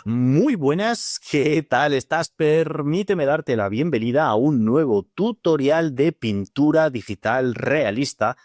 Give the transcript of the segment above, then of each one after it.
Muy buenas, ¿qué tal estás? Permíteme darte la bienvenida a un nuevo tutorial de pintura digital realista,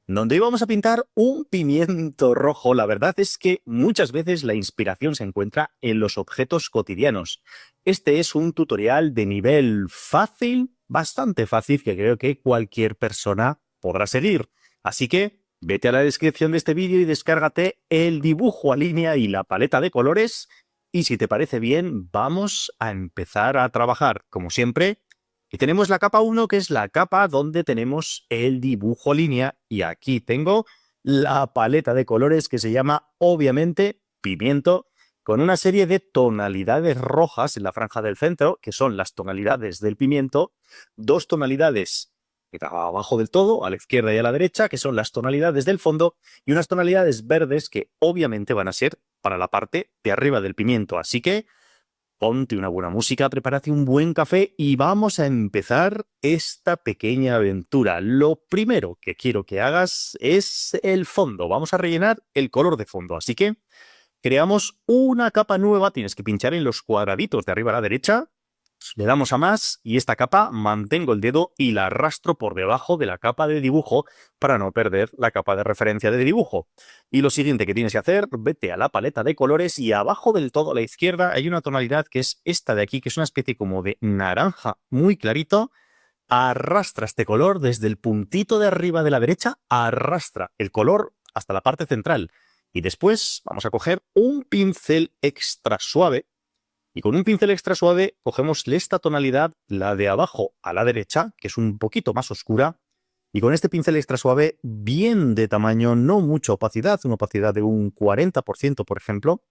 donde hoy vamos a pintar un pimiento rojo. La verdad es que muchas veces la inspiración se encuentra en los objetos cotidianos. Este es un tutorial de nivel fácil, bastante fácil, que creo que cualquier persona podrá seguir. Así que vete a la descripción de este vídeo y descárgate el dibujo a línea y la paleta de colores. Y si te parece bien, vamos a empezar a trabajar, como siempre. Y tenemos la capa 1, que es la capa donde tenemos el dibujo línea. Y aquí tengo la paleta de colores que se llama, obviamente, pimiento, con una serie de tonalidades rojas en la franja del centro, que son las tonalidades del pimiento, dos tonalidades abajo del todo, a la izquierda y a la derecha, que son las tonalidades del fondo, y unas tonalidades verdes que obviamente van a ser para la parte de arriba del pimiento. Así que ponte una buena música, prepárate un buen café y vamos a empezar esta pequeña aventura. Lo primero que quiero que hagas es el fondo. Vamos a rellenar el color de fondo. Así que creamos una capa nueva. Tienes que pinchar en los cuadraditos de arriba a la derecha. Le damos a más y esta capa mantengo el dedo y la arrastro por debajo de la capa de dibujo para no perder la capa de referencia de dibujo. Y lo siguiente que tienes que hacer, vete a la paleta de colores y abajo del todo a la izquierda hay una tonalidad que es esta de aquí, que es una especie como de naranja muy clarito. Arrastra este color desde el puntito de arriba de la derecha, arrastra el color hasta la parte central. Y después vamos a coger un pincel extra suave y con un pincel extra suave cogemos esta tonalidad, la de abajo a la derecha, que es un poquito más oscura, y con este pincel extra suave, bien de tamaño, no mucha opacidad, una opacidad de un 40%, por ejemplo,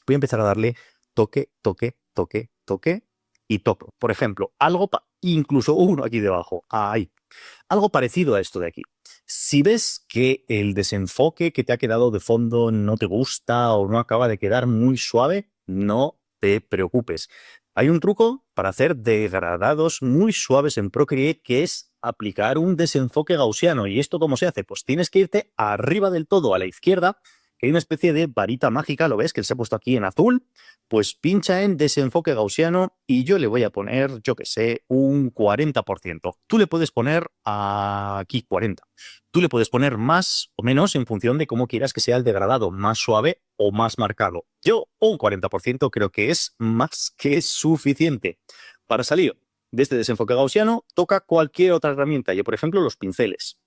voy a empezar a darle toque, toque, toque, toque y toco. Por ejemplo, incluso uno aquí debajo, ahí, algo parecido a esto de aquí. Si ves que el desenfoque que te ha quedado de fondo no te gusta o no acaba de quedar muy suave, no te preocupes. Hay un truco para hacer degradados muy suaves en Procreate, que es aplicar un desenfoque gaussiano. ¿Y esto cómo se hace? Pues tienes que irte arriba del todo a la izquierda, que hay una especie de varita mágica, ¿lo ves? Que se ha puesto aquí en azul. Pues pincha en desenfoque gaussiano y yo le voy a poner, yo que sé, un 40%. Tú le puedes poner aquí 40. Tú le puedes poner más o menos en función de cómo quieras que sea el degradado, más suave o más marcado. Yo un 40% creo que es más que suficiente. Para salir de este desenfoque gaussiano, toca cualquier otra herramienta. Yo, por ejemplo, los pinceles.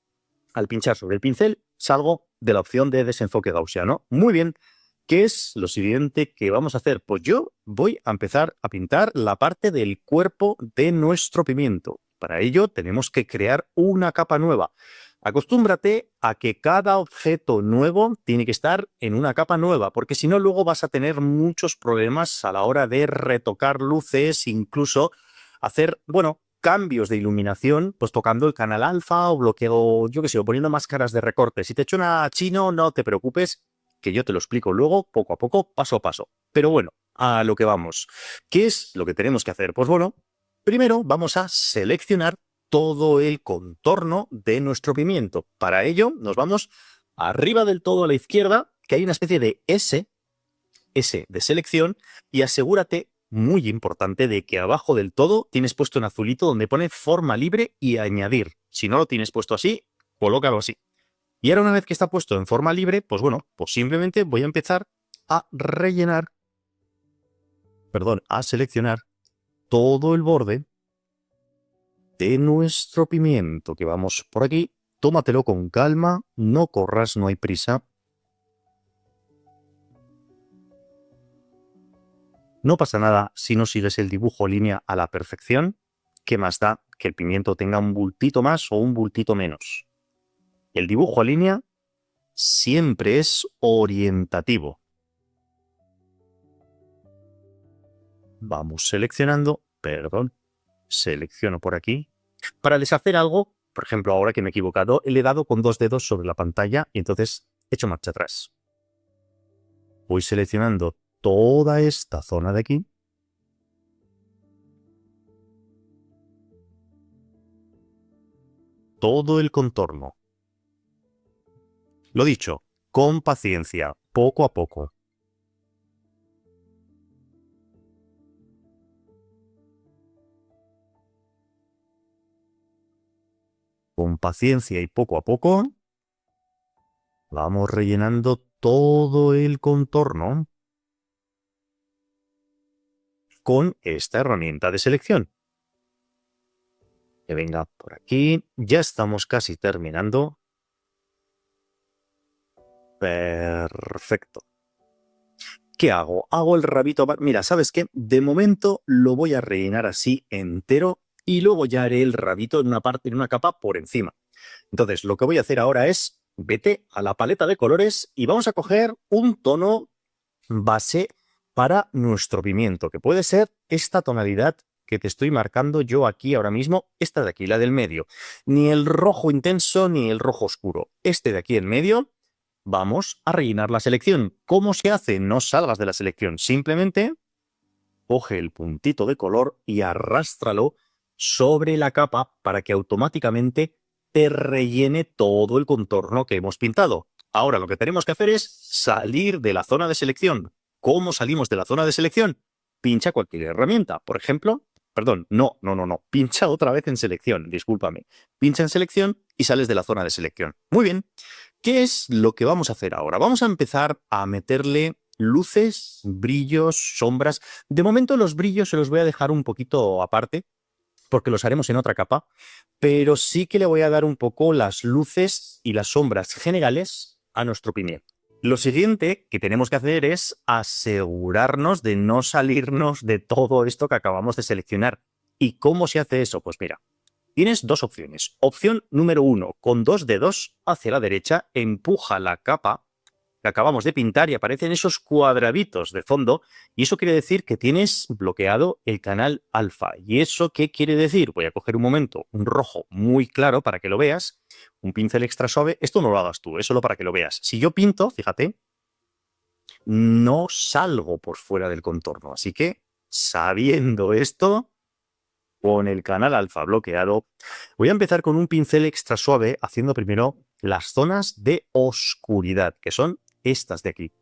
Al pinchar sobre el pincel, salgo de la opción de desenfoque gaussiano. Muy bien. ¿Qué es lo siguiente que vamos a hacer? Pues yo voy a empezar a pintar la parte del cuerpo de nuestro pimiento. Para ello tenemos que crear una capa nueva. Acostúmbrate a que cada objeto nuevo tiene que estar en una capa nueva, porque si no luego vas a tener muchos problemas a la hora de retocar luces, incluso hacer, bueno, cambios de iluminación, pues tocando el canal alfa o bloqueo, yo qué sé, o poniendo máscaras de recorte. Si te echo una chino, no te preocupes, que yo te lo explico luego, poco a poco, paso a paso. Pero bueno, a lo que vamos. ¿Qué es lo que tenemos que hacer? Pues bueno, primero vamos a seleccionar todo el contorno de nuestro pimiento. Para ello nos vamos arriba del todo a la izquierda, que hay una especie de S de selección, y asegúrate, muy importante, de que abajo del todo tienes puesto en azulito donde pone forma libre y añadir. Si no lo tienes puesto así, colócalo así. Y ahora una vez que está puesto en forma libre, pues bueno, pues simplemente voy a empezar a rellenar, perdón, a seleccionar todo el borde de nuestro pimiento, que vamos por aquí. Tómatelo con calma, no corras, no hay prisa. No pasa nada si no sigues el dibujo línea a la perfección. ¿Qué más da que el pimiento tenga un bultito más o un bultito menos? El dibujo a línea siempre es orientativo. Vamos seleccionando, perdón, selecciono por aquí. Para deshacer algo, por ejemplo, ahora que me he equivocado, le he dado con dos dedos sobre la pantalla y entonces he hecho marcha atrás. Voy seleccionando toda esta zona de aquí. Todo el contorno. Lo dicho, con paciencia, poco a poco. con paciencia y poco a poco, vamos rellenando todo el contorno con esta herramienta de selección. Que venga por aquí. Ya estamos casi terminando. Perfecto. ¿Qué hago? Hago el rabito. Mira, ¿sabes qué? De momento lo voy a rellenar así entero y luego ya haré el rabito en una parte, en una capa por encima. Entonces, lo que voy a hacer ahora es, vete a la paleta de colores y vamos a coger un tono base para nuestro pimiento, que puede ser esta tonalidad que te estoy marcando yo aquí ahora mismo, esta de aquí, la del medio. Ni el rojo intenso ni el rojo oscuro. Este de aquí en medio, vamos a rellenar la selección. ¿Cómo se hace? No salgas de la selección, simplemente coge el puntito de color y arrástralo sobre la capa para que automáticamente te rellene todo el contorno que hemos pintado. Ahora lo que tenemos que hacer es salir de la zona de selección. ¿Cómo salimos de la zona de selección? Pincha cualquier herramienta. Por ejemplo, perdón, no. Pincha otra vez en selección, discúlpame. Pincha en selección y sales de la zona de selección. Muy bien. ¿Qué es lo que vamos a hacer ahora? Vamos a empezar a meterle luces, brillos, sombras. De momento los brillos se los voy a dejar un poquito aparte, porque los haremos en otra capa, pero sí que le voy a dar un poco las luces y las sombras generales a nuestro pimiento. Lo siguiente que tenemos que hacer es asegurarnos de no salirnos de todo esto que acabamos de seleccionar. ¿Y cómo se hace eso? Pues mira, tienes dos opciones. Opción número 1, con 2 dedos hacia la derecha, empuja la capa que acabamos de pintar y aparecen esos cuadraditos de fondo y eso quiere decir que tienes bloqueado el canal alfa. ¿Y eso qué quiere decir? Voy a coger un momento un rojo muy claro para que lo veas, un pincel extra suave. Esto no lo hagas tú, es solo para que lo veas. Si yo pinto, fíjate, no salgo por fuera del contorno. Así que, sabiendo esto, con el canal alfa bloqueado, voy a empezar con un pincel extra suave haciendo primero las zonas de oscuridad, que son estas de aquí.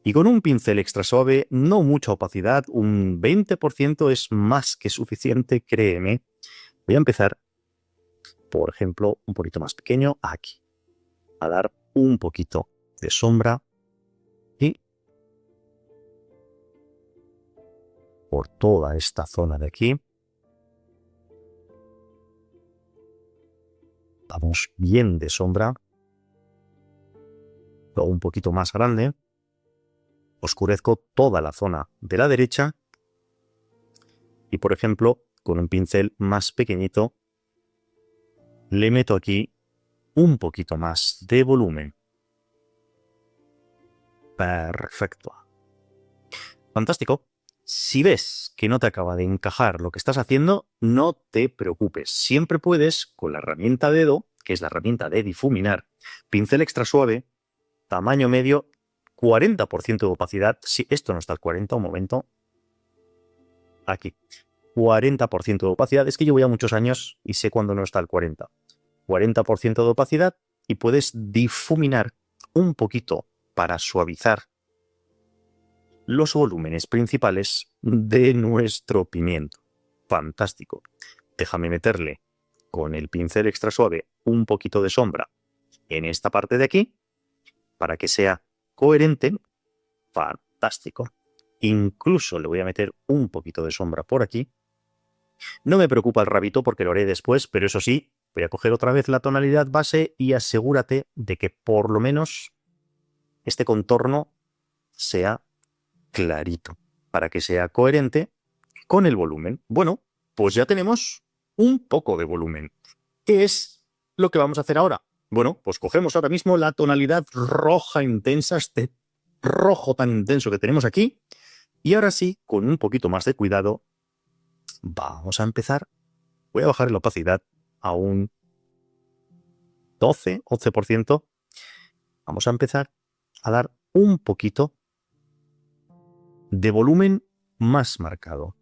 Y con un pincel extra suave, no mucha opacidad, un 20% es más que suficiente, créeme. Voy a empezar, por ejemplo, un poquito más pequeño, aquí, a dar un poquito de sombra y por toda esta zona de aquí. Vamos bien de sombra, o un poquito más grande. Oscurezco toda la zona de la derecha y, por ejemplo, con un pincel más pequeñito, le meto aquí un poquito más de volumen. Perfecto. Fantástico. Si ves que no te acaba de encajar lo que estás haciendo, no te preocupes. Siempre puedes, con la herramienta dedo, que es la herramienta de difuminar, pincel extra suave, tamaño medio, 40% de opacidad. Si esto no está al 40, un momento. Aquí. 40% de opacidad. Es que llevo ya muchos años y sé cuándo no está al 40. 40% de opacidad y puedes difuminar un poquito para suavizar los volúmenes principales de nuestro pimiento. Fantástico. Déjame meterle con el pincel extra suave un poquito de sombra en esta parte de aquí para que sea coherente. Fantástico. Incluso le voy a meter un poquito de sombra por aquí. No me preocupa el rabito porque lo haré después, pero eso sí, voy a coger otra vez la tonalidad base y asegúrate de que por lo menos este contorno sea clarito, para que sea coherente con el volumen. Bueno, pues ya tenemos un poco de volumen. ¿Qué es lo que vamos a hacer ahora? Bueno, pues cogemos ahora mismo la tonalidad roja intensa, este rojo tan intenso que tenemos aquí, y ahora sí, con un poquito más de cuidado, vamos a empezar. Voy a bajar la opacidad a un 12, 11%. Vamos a empezar a dar un poquito de volumen más marcado.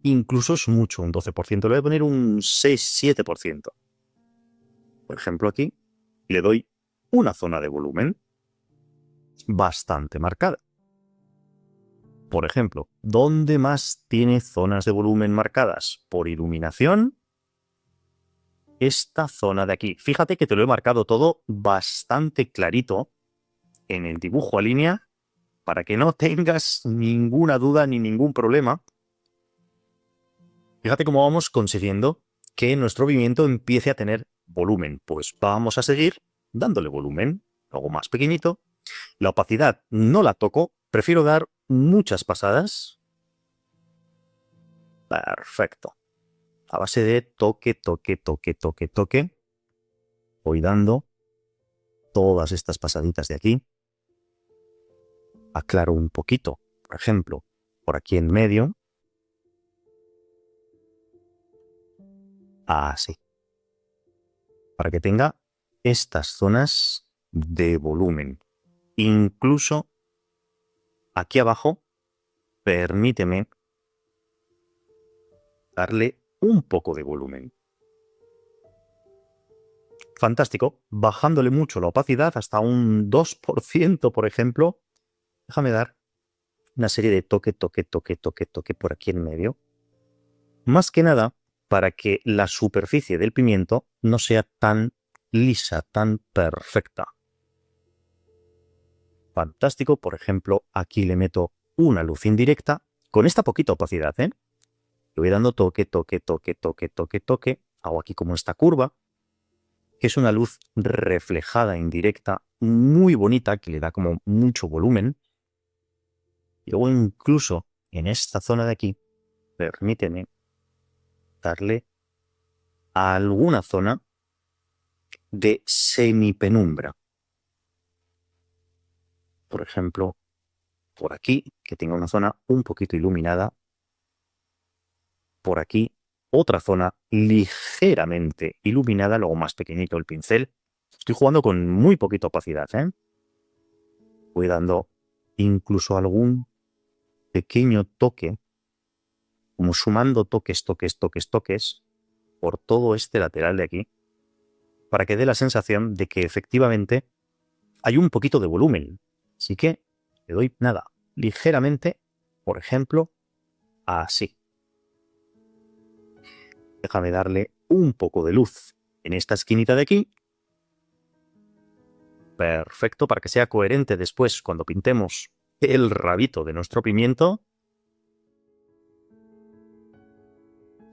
Incluso es mucho, un 12%. Le voy a poner un 6-7%. Por ejemplo, aquí le doy una zona de volumen bastante marcada. Por ejemplo, ¿dónde más tiene zonas de volumen marcadas? Por iluminación esta zona de aquí. Fíjate que te lo he marcado todo bastante clarito en el dibujo a línea para que no tengas ninguna duda ni ningún problema. Fíjate cómo vamos consiguiendo que nuestro pimiento empiece a tener volumen. Pues vamos a seguir dándole volumen. Lo hago más pequeñito. La opacidad no la toco. Prefiero dar muchas pasadas. Perfecto. A base de toque, toque, toque, toque, toque. Voy dando todas estas pasaditas de aquí. Aclaro un poquito. Por ejemplo, por aquí en medio. Así. Para que tenga estas zonas de volumen. Incluso aquí abajo, permíteme darle un poco de volumen. Fantástico. Bajándole mucho la opacidad hasta un 2%, por ejemplo. Déjame dar una serie de toque, toque, toque, toque, toque por aquí en medio. Más que nada para que la superficie del pimiento no sea tan lisa, tan perfecta. Fantástico. Por ejemplo, aquí le meto una luz indirecta con esta poquita opacidad, ¿eh? Le voy dando toque, toque, toque, toque, toque, toque. Hago aquí como esta curva, que es una luz reflejada indirecta muy bonita, que le da como mucho volumen. Y luego incluso en esta zona de aquí, permíteme darle a alguna zona de semipenumbra. Por ejemplo, por aquí, que tenga una zona un poquito iluminada. Por aquí, otra zona ligeramente iluminada, luego más pequeñito el pincel. Estoy jugando con muy poquita opacidad, ¿eh? Voy dando incluso algún pequeño toque, como sumando toques, toques, toques, toques, por todo este lateral de aquí, para que dé la sensación de que efectivamente hay un poquito de volumen. Así que le doy nada, ligeramente, por ejemplo, así. Déjame darle un poco de luz en esta esquinita de aquí. Perfecto, para que sea coherente después cuando pintemos el rabito de nuestro pimiento.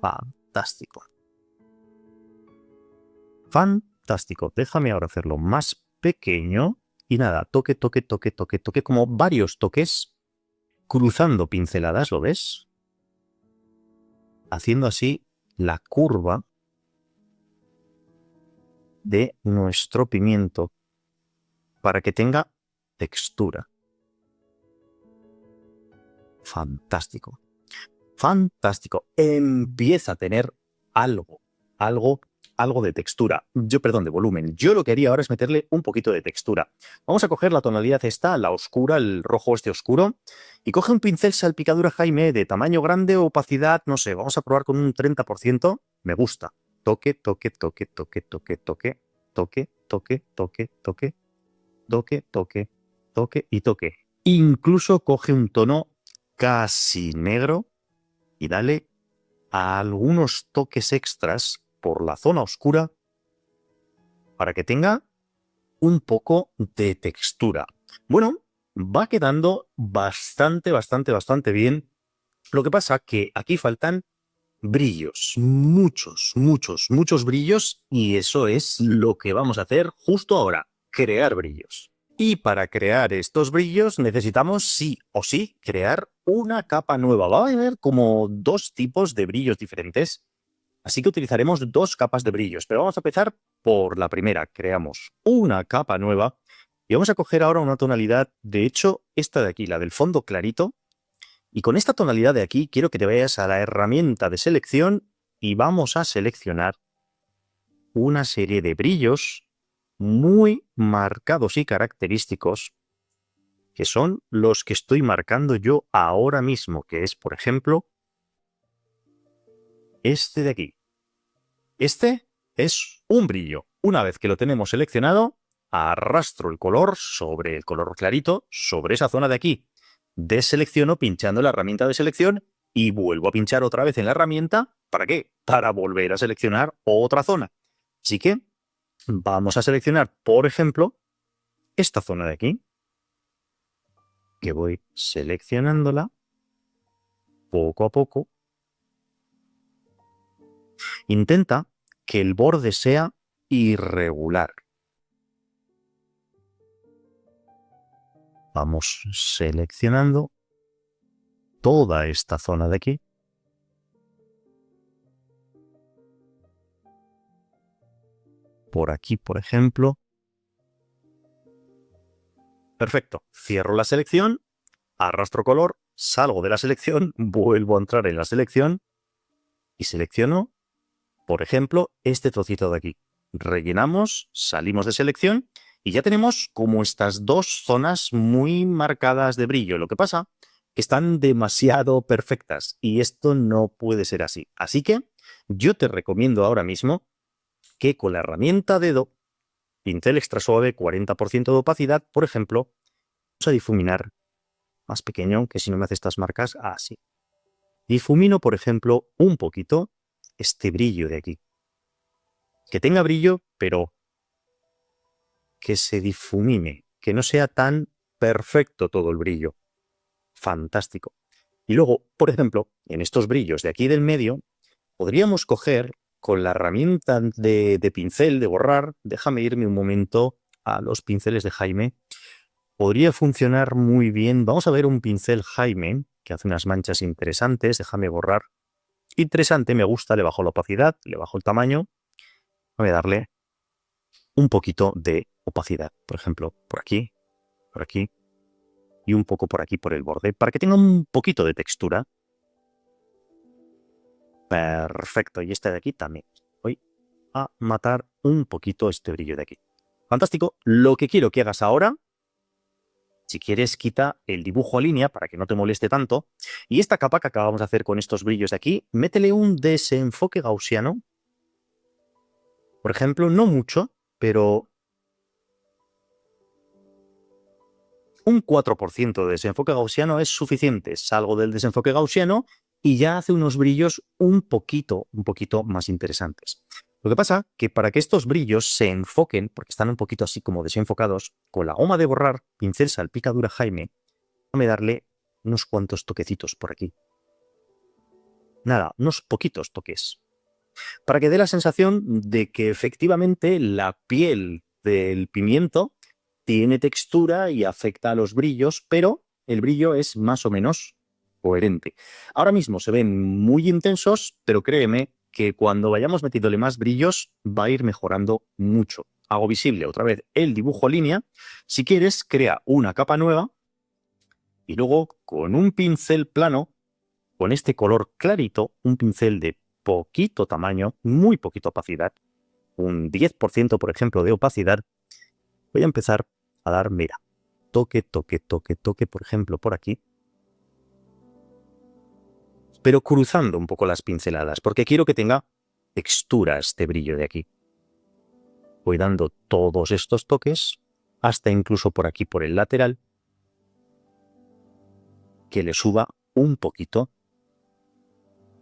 Fantástico. Fantástico. Déjame ahora hacerlo más pequeño. Y nada, toque, toque, toque, toque, toque, como varios toques, cruzando pinceladas, ¿lo ves? Haciendo así la curva de nuestro pimiento para que tenga textura. Fantástico. Fantástico. Empieza a tener algo de textura. Perdón, de volumen. Yo lo que haría ahora es meterle un poquito de textura. Vamos a coger la tonalidad esta, la oscura, el rojo este oscuro, y coge un pincel salpicadura Jaime de tamaño grande o opacidad, no sé, vamos a probar con un 30%. Me gusta. Toque, toque, toque, toque, toque, toque, toque, toque, toque, toque, toque, toque, toque y toque. Incluso coge un tono casi negro y dale a algunos toques extras por la zona oscura para que tenga un poco de textura. Bueno, va quedando bastante, bastante, bastante bien. Lo que pasa que aquí faltan brillos, muchos, muchos, muchos brillos, y eso es lo que vamos a hacer justo ahora, crear brillos. Y para crear estos brillos necesitamos sí o sí crear una capa nueva. Va a haber como dos tipos de brillos diferentes, así que utilizaremos dos capas de brillos, pero vamos a empezar por la primera. Creamos una capa nueva y vamos a coger ahora una tonalidad, de hecho esta de aquí, la del fondo clarito, y con esta tonalidad de aquí quiero que te vayas a la herramienta de selección y vamos a seleccionar una serie de brillos muy marcados y característicos, que son los que estoy marcando yo ahora mismo, que es, por ejemplo, este de aquí. Este es un brillo. Una vez que lo tenemos seleccionado, arrastro el color sobre el color clarito, sobre esa zona de aquí. Deselecciono pinchando la herramienta de selección y vuelvo a pinchar otra vez en la herramienta. ¿Para qué? Para volver a seleccionar otra zona. Así que vamos a seleccionar, por ejemplo, esta zona de aquí, que voy seleccionándola poco a poco. Intenta que el borde sea irregular. Vamos seleccionando toda esta zona de aquí. Por aquí, por ejemplo. Perfecto. Cierro la selección, arrastro color, salgo de la selección, vuelvo a entrar en la selección y selecciono, por ejemplo, este trocito de aquí. Rellenamos, salimos de selección y ya tenemos como estas dos zonas muy marcadas de brillo. Lo que pasa es que están demasiado perfectas y esto no puede ser así. Así que yo te recomiendo ahora mismo que con la herramienta dedo, pincel extra suave, 40% de opacidad, por ejemplo, vamos a difuminar más pequeño, que si no me hace estas marcas, así. Difumino, por ejemplo, un poquito este brillo de aquí. Que tenga brillo, pero que se difumine, que no sea tan perfecto todo el brillo. Fantástico. Y luego, por ejemplo, en estos brillos de aquí del medio, podríamos coger con la herramienta de pincel, de borrar, déjame irme un momento a los pinceles de Jaime. Podría funcionar muy bien. Vamos a ver un pincel Jaime que hace unas manchas interesantes. Déjame borrar. Interesante, me gusta. Le bajo la opacidad, le bajo el tamaño. Voy a darle un poquito de opacidad. Por ejemplo, por aquí y un poco por aquí, por el borde, para que tenga un poquito de textura. Perfecto. Y este de aquí también. Voy a matar un poquito este brillo de aquí. Fantástico. Lo que quiero que hagas ahora, si quieres, quita el dibujo a línea para que no te moleste tanto. Y esta capa que acabamos de hacer con estos brillos de aquí, métele un desenfoque gaussiano. Por ejemplo, no mucho, pero un 4% de desenfoque gaussiano es suficiente. Salgo del desenfoque gaussiano y ya hace unos brillos un poquito más interesantes. Lo que pasa que para que estos brillos se enfoquen, porque están un poquito así como desenfocados, con la goma de borrar, pincel salpicadura Jaime, déjame darle unos cuantos toquecitos por aquí. Nada, unos poquitos toques. Para que dé la sensación de que efectivamente la piel del pimiento tiene textura y afecta a los brillos, pero el brillo es más o menos coherente. Ahora mismo se ven muy intensos, pero créeme que cuando vayamos metiéndole más brillos va a ir mejorando mucho. Hago visible otra vez el dibujo línea. Si quieres, crea una capa nueva y luego con un pincel plano, con este color clarito, un pincel de poquito tamaño, muy poquita opacidad, un 10% por ejemplo de opacidad, voy a empezar a dar, mira, toque, toque, toque, toque, por ejemplo, por aquí, pero cruzando un poco las pinceladas, porque quiero que tenga textura este brillo de aquí. Voy dando todos estos toques, hasta incluso por aquí, por el lateral, que le suba un poquito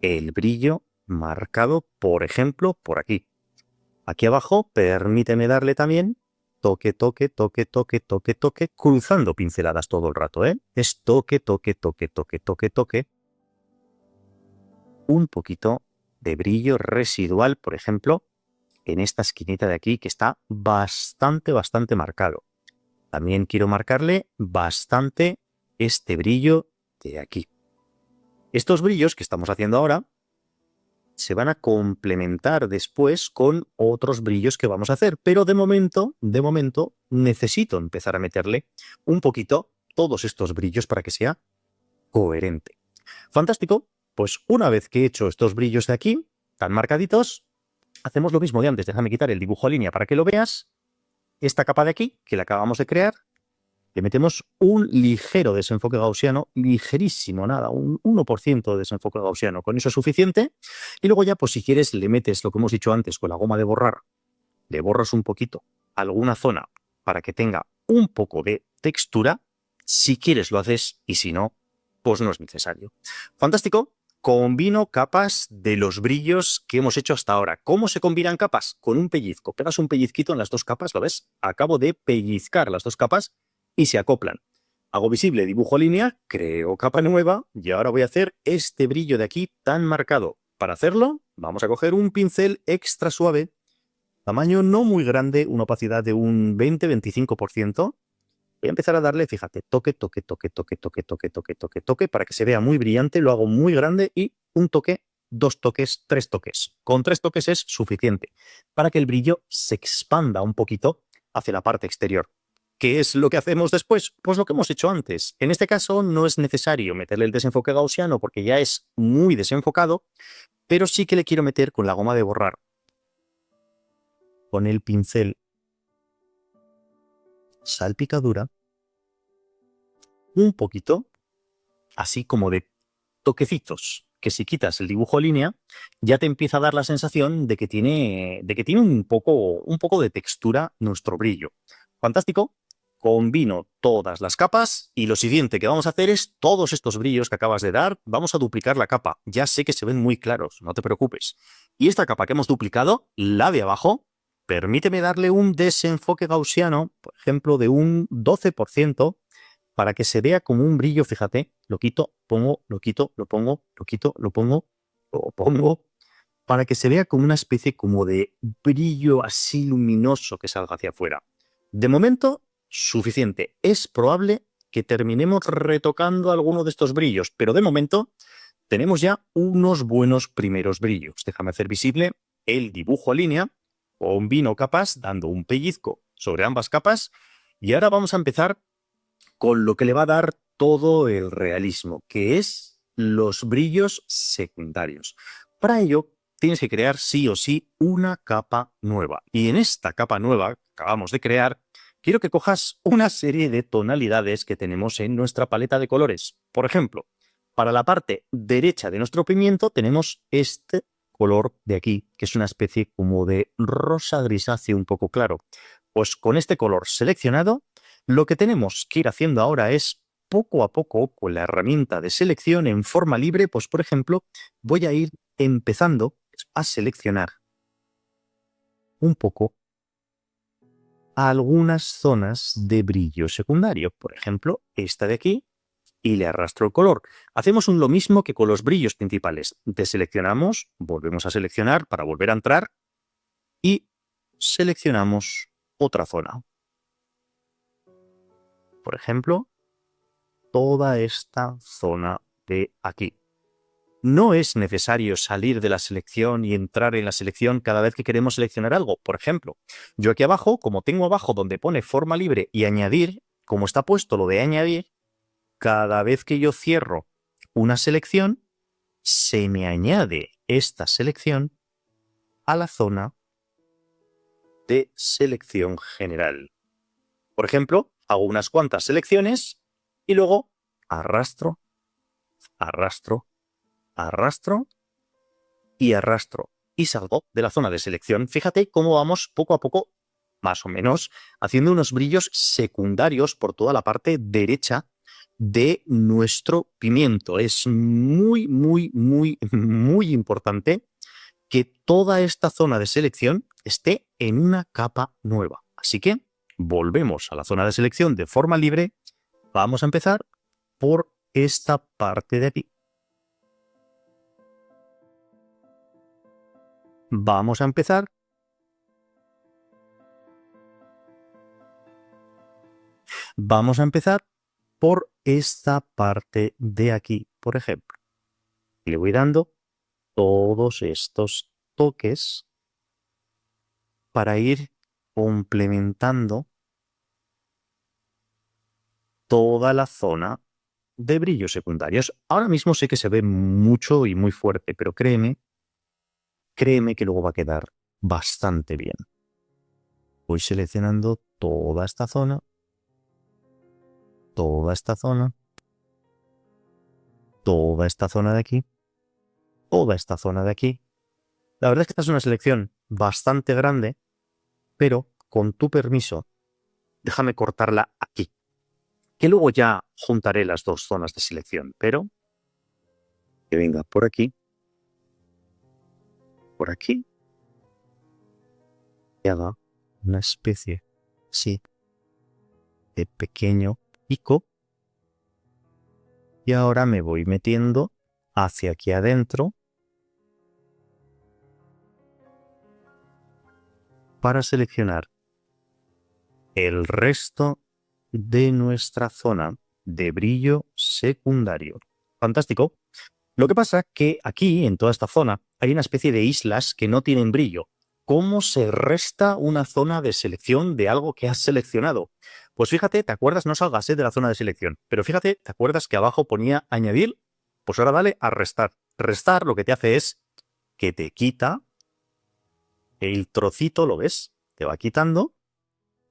el brillo marcado, por ejemplo, por aquí. Aquí abajo, permíteme darle también toque, toque, toque, toque, toque, toque, cruzando pinceladas todo el rato, ¿eh? Es toque, toque, toque, toque, toque, toque. Un poquito de brillo residual, por ejemplo, en esta esquinita de aquí que está bastante marcado. También quiero marcarle bastante este brillo de aquí. Estos brillos que estamos haciendo ahora se van a complementar después con otros brillos que vamos a hacer, pero de momento necesito empezar a meterle un poquito todos estos brillos para que sea coherente. Fantástico, pues una vez que he hecho estos brillos de aquí, tan marcaditos, hacemos lo mismo de antes. Déjame quitar el dibujo a línea para que lo veas. Esta capa de aquí, que la acabamos de crear, le metemos un ligero desenfoque gaussiano, ligerísimo, nada, un 1% de desenfoque gaussiano. Con eso es suficiente. Y luego ya, pues si quieres, le metes lo que hemos dicho antes con la goma de borrar. Le borras un poquito alguna zona para que tenga un poco de textura. Si quieres lo haces y si no, pues no es necesario. Fantástico. Combino capas de los brillos que hemos hecho hasta ahora. ¿Cómo se combinan capas? Con un pellizco. Pegas un pellizquito en las dos capas, ¿lo ves? Acabo de pellizcar las dos capas y se acoplan. Hago visible, dibujo línea, creo capa nueva y ahora voy a hacer este brillo de aquí tan marcado. Para hacerlo, vamos a coger un pincel extra suave, tamaño no muy grande, una opacidad de un 20-25%. Voy a empezar a darle, fíjate, toque, toque, toque, toque, toque, toque, toque, toque, toque, para que se vea muy brillante. Lo hago muy grande y un toque, dos toques, tres toques. Con tres toques es suficiente para que el brillo se expanda un poquito hacia la parte exterior. ¿Qué es lo que hacemos después? Pues lo que hemos hecho antes. En este caso no es necesario meterle el desenfoque gaussiano porque ya es muy desenfocado, pero sí que le quiero meter con la goma de borrar. Con el pincel salpicadura, un poquito, así como de toquecitos, que si quitas el dibujo línea, ya te empieza a dar la sensación de que tiene un poco de textura nuestro brillo. Fantástico. Combino todas las capas y lo siguiente que vamos a hacer es todos estos brillos que acabas de dar, vamos a duplicar la capa. Ya sé que se ven muy claros, no te preocupes. Y esta capa que hemos duplicado, la de abajo, permíteme darle un desenfoque gaussiano, por ejemplo, de un 12%, para que se vea como un brillo, fíjate, lo quito, pongo, lo quito, lo pongo, lo quito, lo pongo, para que se vea como una especie como de brillo así luminoso que salga hacia afuera. De momento, suficiente. Es probable que terminemos retocando alguno de estos brillos, pero de momento tenemos ya unos buenos primeros brillos. Déjame hacer visible el dibujo a línea, combino capas, dando un pellizco sobre ambas capas, y ahora vamos a empezar con lo que le va a dar todo el realismo, que es los brillos secundarios. Para ello, tienes que crear sí o sí una capa nueva. Y en esta capa nueva que acabamos de crear, quiero que cojas una serie de tonalidades que tenemos en nuestra paleta de colores. Por ejemplo, para la parte derecha de nuestro pimiento tenemos este color de aquí, que es una especie como de rosa grisáceo un poco claro. Pues con este color seleccionado, lo que tenemos que ir haciendo ahora es poco a poco con la herramienta de selección en forma libre, pues por ejemplo, voy a ir empezando a seleccionar un poco algunas zonas de brillo secundario. Por ejemplo, esta de aquí, y le arrastro el color. Hacemos lo mismo que con los brillos principales. Deseleccionamos, volvemos a seleccionar para volver a entrar y seleccionamos otra zona. Por ejemplo, toda esta zona de aquí. No es necesario salir de la selección y entrar en la selección cada vez que queremos seleccionar algo. Por ejemplo, yo aquí abajo, como tengo abajo donde pone forma libre y añadir, como está puesto lo de añadir, cada vez que yo cierro una selección, se me añade esta selección a la zona de selección general. Por ejemplo, hago unas cuantas selecciones y luego arrastro, arrastro, arrastro y arrastro y salgo de la zona de selección. Fíjate cómo vamos poco a poco, más o menos, haciendo unos brillos secundarios por toda la parte derecha de nuestro pimiento. Es muy, muy, muy, muy importante que toda esta zona de selección esté en una capa nueva. Así que volvemos a la zona de selección de forma libre. Vamos a empezar por esta parte de aquí. Vamos a empezar por esta parte de aquí, por ejemplo. Le voy dando todos estos toques para ir complementando toda la zona de brillos secundarios. Ahora mismo sé que se ve mucho y muy fuerte, pero créeme que luego va a quedar bastante bien. Voy seleccionando toda esta zona, toda esta zona, toda esta zona de aquí, toda esta zona de aquí. La verdad es que esta es una selección bastante grande, pero con tu permiso, déjame cortarla aquí, que luego ya juntaré las dos zonas de selección, pero que venga por aquí, y haga una especie, sí, de pequeño pico. Y ahora me voy metiendo hacia aquí adentro para seleccionar el resto de nuestra zona de brillo secundario. Fantástico. Lo que pasa que aquí, en toda esta zona, hay una especie de islas que no tienen brillo. ¿Cómo se resta una zona de selección de algo que has seleccionado? Pues fíjate, ¿te acuerdas? No salgas de la zona de selección, pero fíjate, ¿te acuerdas que abajo ponía añadir? Pues ahora dale a restar. Restar lo que te hace es que te quita el trocito, ¿lo ves? Te va quitando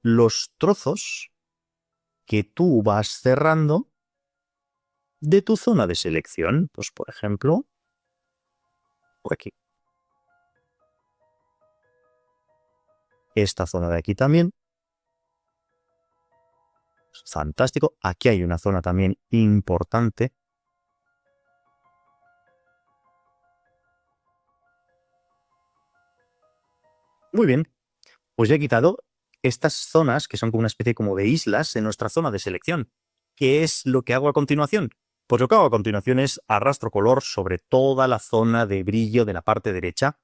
los trozos que tú vas cerrando de tu zona de selección. Pues, por ejemplo, por aquí. Esta zona de aquí también. Fantástico. Aquí hay una zona también importante. Muy bien. Pues ya he quitado estas zonas que son como una especie como de islas en nuestra zona de selección. ¿Qué es lo que hago a continuación? Pues lo que hago a continuación es arrastro color sobre toda la zona de brillo de la parte derecha.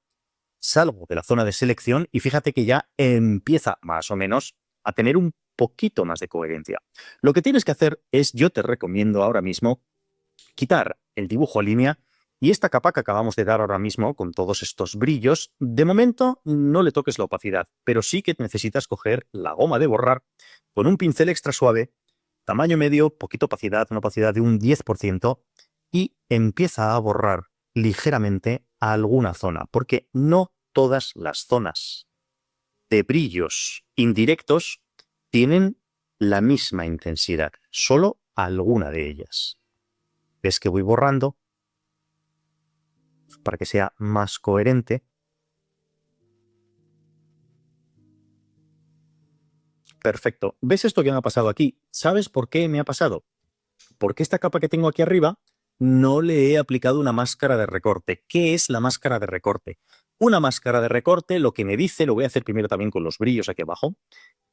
Salgo de la zona de selección y fíjate que ya empieza más o menos a tener un poquito más de coherencia. Lo que tienes que hacer es, yo te recomiendo ahora mismo, quitar el dibujo a línea y esta capa que acabamos de dar ahora mismo con todos estos brillos, de momento no le toques la opacidad, pero sí que necesitas coger la goma de borrar con un pincel extra suave, tamaño medio, poquita opacidad, una opacidad de un 10%, y empieza a borrar ligeramente a alguna zona, porque no todas las zonas de brillos indirectos tienen la misma intensidad, solo alguna de ellas. Ves que voy borrando para que sea más coherente. Perfecto. ¿Ves esto que me ha pasado aquí? ¿Sabes por qué me ha pasado? Porque esta capa que tengo aquí arriba no le he aplicado una máscara de recorte. ¿Qué es la máscara de recorte? Una máscara de recorte lo que me dice, lo voy a hacer primero también con los brillos aquí abajo.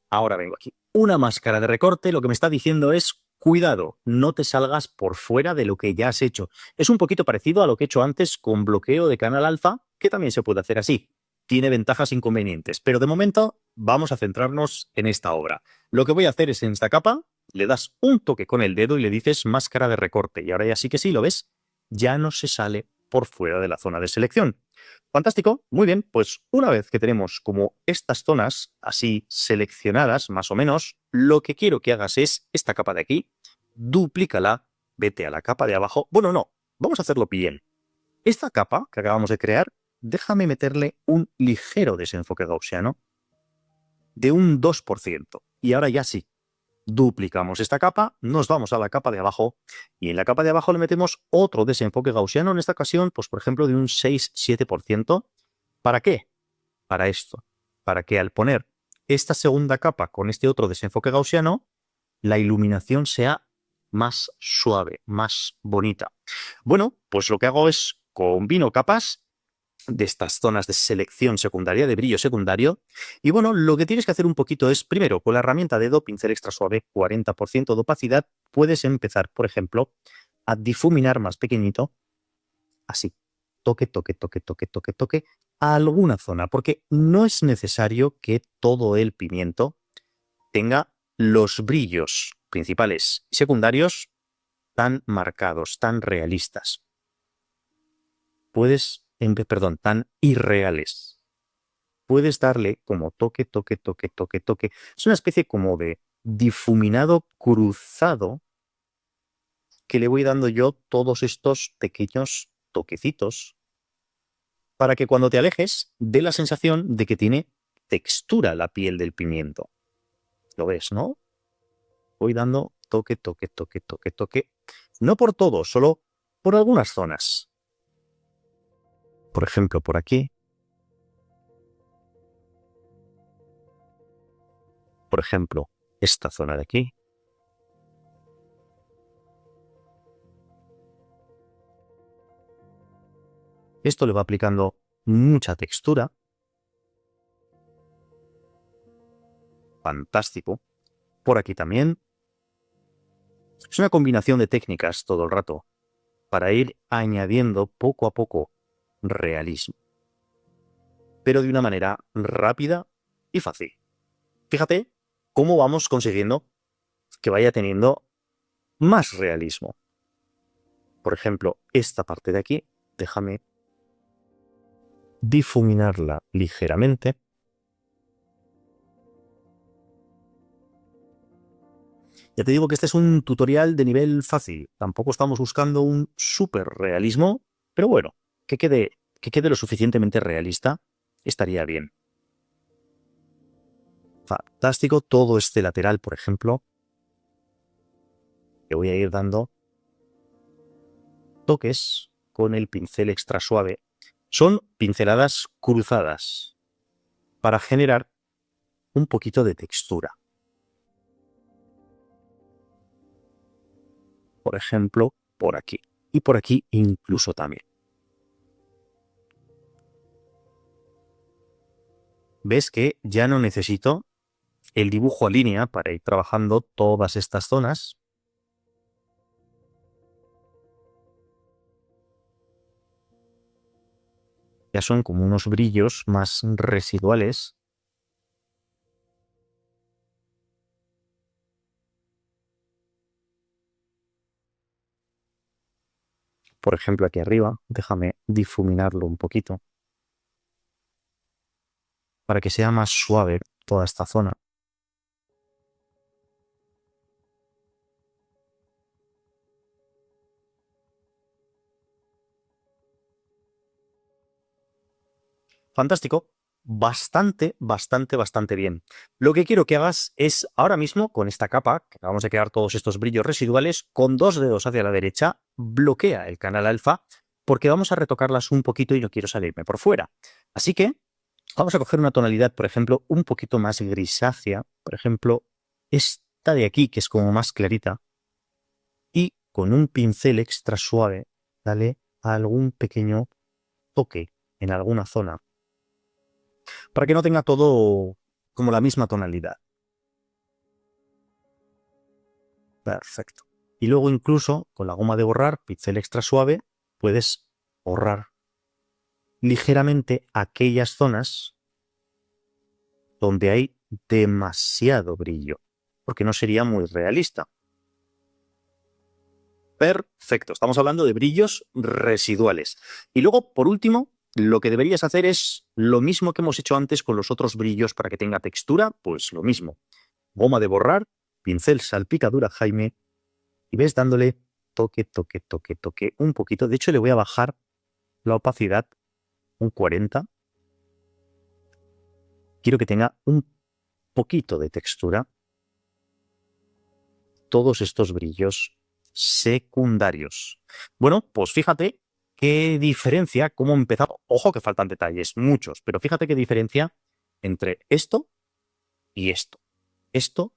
Ahora vengo aquí. Una máscara de recorte lo que me está diciendo es, cuidado, no te salgas por fuera de lo que ya has hecho. Es un poquito parecido a lo que he hecho antes con bloqueo de canal alfa, que también se puede hacer así. Tiene ventajas e inconvenientes, pero de momento vamos a centrarnos en esta obra. Lo que voy a hacer es en esta capa, le das un toque con el dedo y le dices máscara de recorte. Y ahora ya sí que sí, ¿lo ves? Ya no se sale por fuera de la zona de selección. Fantástico, muy bien, pues una vez que tenemos como estas zonas así seleccionadas, más o menos, lo que quiero que hagas es esta capa de aquí, duplícala, vete a la capa de abajo. Bueno, no, vamos a hacerlo bien. Esta capa que acabamos de crear, déjame meterle un ligero desenfoque gaussiano de un 2%. Y ahora ya sí, duplicamos esta capa, nos vamos a la capa de abajo y en la capa de abajo le metemos otro desenfoque gaussiano, en esta ocasión, pues por ejemplo de un 6-7%. ¿Para qué? Para esto, para que al poner esta segunda capa con este otro desenfoque gaussiano, la iluminación sea más suave, más bonita. Bueno, pues lo que hago es combino capas de estas zonas de selección secundaria, de brillo secundario. Y bueno, lo que tienes que hacer un poquito es, primero, con la herramienta dedo, pincel extra suave, 40% de opacidad, puedes empezar, por ejemplo, a difuminar más pequeñito, así, toque, toque, toque, toque, toque, toque, a alguna zona, porque no es necesario que todo el pimiento tenga los brillos principales y secundarios tan marcados, tan realistas. Tan irreales. Puedes darle como toque, toque, toque, toque, toque. Es una especie como de difuminado cruzado que le voy dando yo todos estos pequeños toquecitos para que cuando te alejes dé la sensación de que tiene textura la piel del pimiento. ¿Lo ves, no? Voy dando toque, toque, toque, toque, toque. No por todo, solo por algunas zonas. Por ejemplo, por aquí. Por ejemplo, esta zona de aquí. Esto le va aplicando mucha textura. Fantástico. Por aquí también. Es una combinación de técnicas todo el rato para ir añadiendo poco a poco realismo, pero de una manera rápida y fácil. Fíjate cómo vamos consiguiendo que vaya teniendo más realismo. Por ejemplo, esta parte de aquí, déjame difuminarla ligeramente. Ya te digo que este es un tutorial de nivel fácil. Tampoco estamos buscando un súper realismo, pero bueno, que quede lo suficientemente realista estaría bien. Fantástico. Todo este lateral, por ejemplo, le voy a ir dando toques con el pincel extra suave. Son pinceladas cruzadas para generar un poquito de textura. Por ejemplo, por aquí. Y por aquí incluso también. ¿Ves que ya no necesito el dibujo a línea para ir trabajando todas estas zonas? Ya son como unos brillos más residuales. Por ejemplo, aquí arriba, déjame difuminarlo un poquito para que sea más suave toda esta zona. Fantástico. Bastante bien. Lo que quiero que hagas es ahora mismo con esta capa, que vamos a crear todos estos brillos residuales, con 2 dedos hacia la derecha, bloquea el canal alfa porque vamos a retocarlas un poquito y no quiero salirme por fuera. Así que vamos a coger una tonalidad, por ejemplo, un poquito más grisácea, por ejemplo, esta de aquí, que es como más clarita, y con un pincel extra suave, dale algún pequeño toque en alguna zona para que no tenga todo como la misma tonalidad. Perfecto. Y luego incluso con la goma de borrar, pincel extra suave, puedes borrar ligeramente aquellas zonas donde hay demasiado brillo, porque no sería muy realista. Perfecto, estamos hablando de brillos residuales. Y luego, por último, lo que deberías hacer es lo mismo que hemos hecho antes con los otros brillos para que tenga textura, pues lo mismo. Goma de borrar, pincel salpicadura Jaime, y ves dándole toque un poquito. De hecho, le voy a bajar la opacidad un 40. Quiero que tenga un poquito de textura. Todos estos brillos secundarios. Bueno, pues fíjate qué diferencia, cómo he empezado. Ojo que faltan detalles, muchos, pero fíjate qué diferencia entre esto y esto. Esto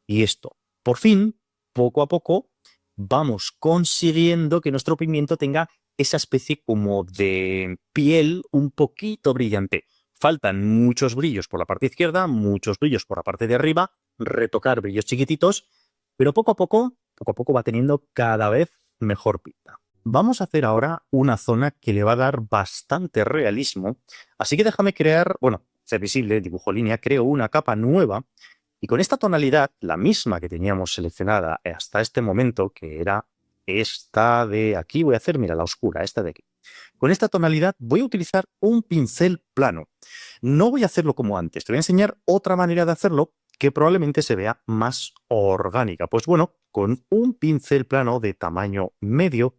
y esto. Por fin, poco a poco, vamos consiguiendo que nuestro pigmento tenga esa especie como de piel un poquito brillante. Faltan muchos brillos por la parte izquierda, muchos brillos por la parte de arriba, retocar brillos chiquititos, pero poco a poco va teniendo cada vez mejor pinta. Vamos a hacer ahora una zona que le va a dar bastante realismo, así que déjame crear, bueno, ser visible, dibujo línea, creo una capa nueva y con esta tonalidad, la misma que teníamos seleccionada hasta este momento, que era esta de aquí, voy a hacer, mira, la oscura, esta de aquí. Con esta tonalidad voy a utilizar un pincel plano. No voy a hacerlo como antes, te voy a enseñar otra manera de hacerlo que probablemente se vea más orgánica. Pues bueno, con un pincel plano de tamaño medio,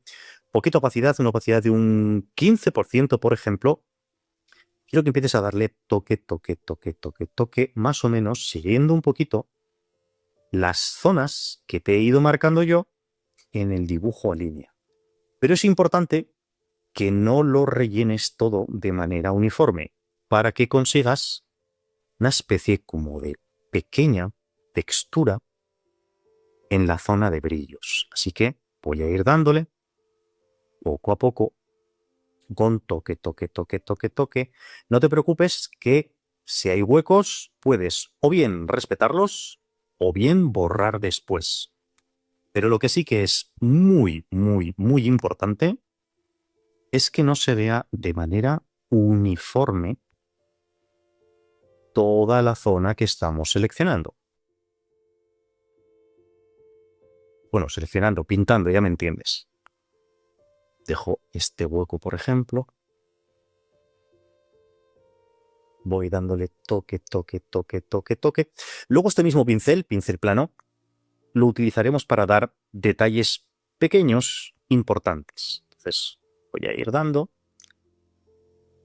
poquita opacidad, una opacidad de un 15%, por ejemplo, quiero que empieces a darle toque, más o menos, siguiendo un poquito las zonas que te he ido marcando yo en el dibujo a línea. Pero es importante que no lo rellenes todo de manera uniforme para que consigas una especie como de pequeña textura en la zona de brillos. Así que voy a ir dándole poco a poco con toque, toque, toque, toque, toque. No te preocupes que si hay huecos puedes o bien respetarlos o bien borrar después. Pero lo que sí que es muy, muy, muy importante es que no se vea de manera uniforme toda la zona que estamos seleccionando. Bueno, seleccionando, pintando, ya me entiendes. Dejo este hueco, por ejemplo. Voy dándole toque, toque, toque, toque, toque. Luego este mismo pincel, pincel plano, lo utilizaremos para dar detalles pequeños importantes. Entonces voy a ir dando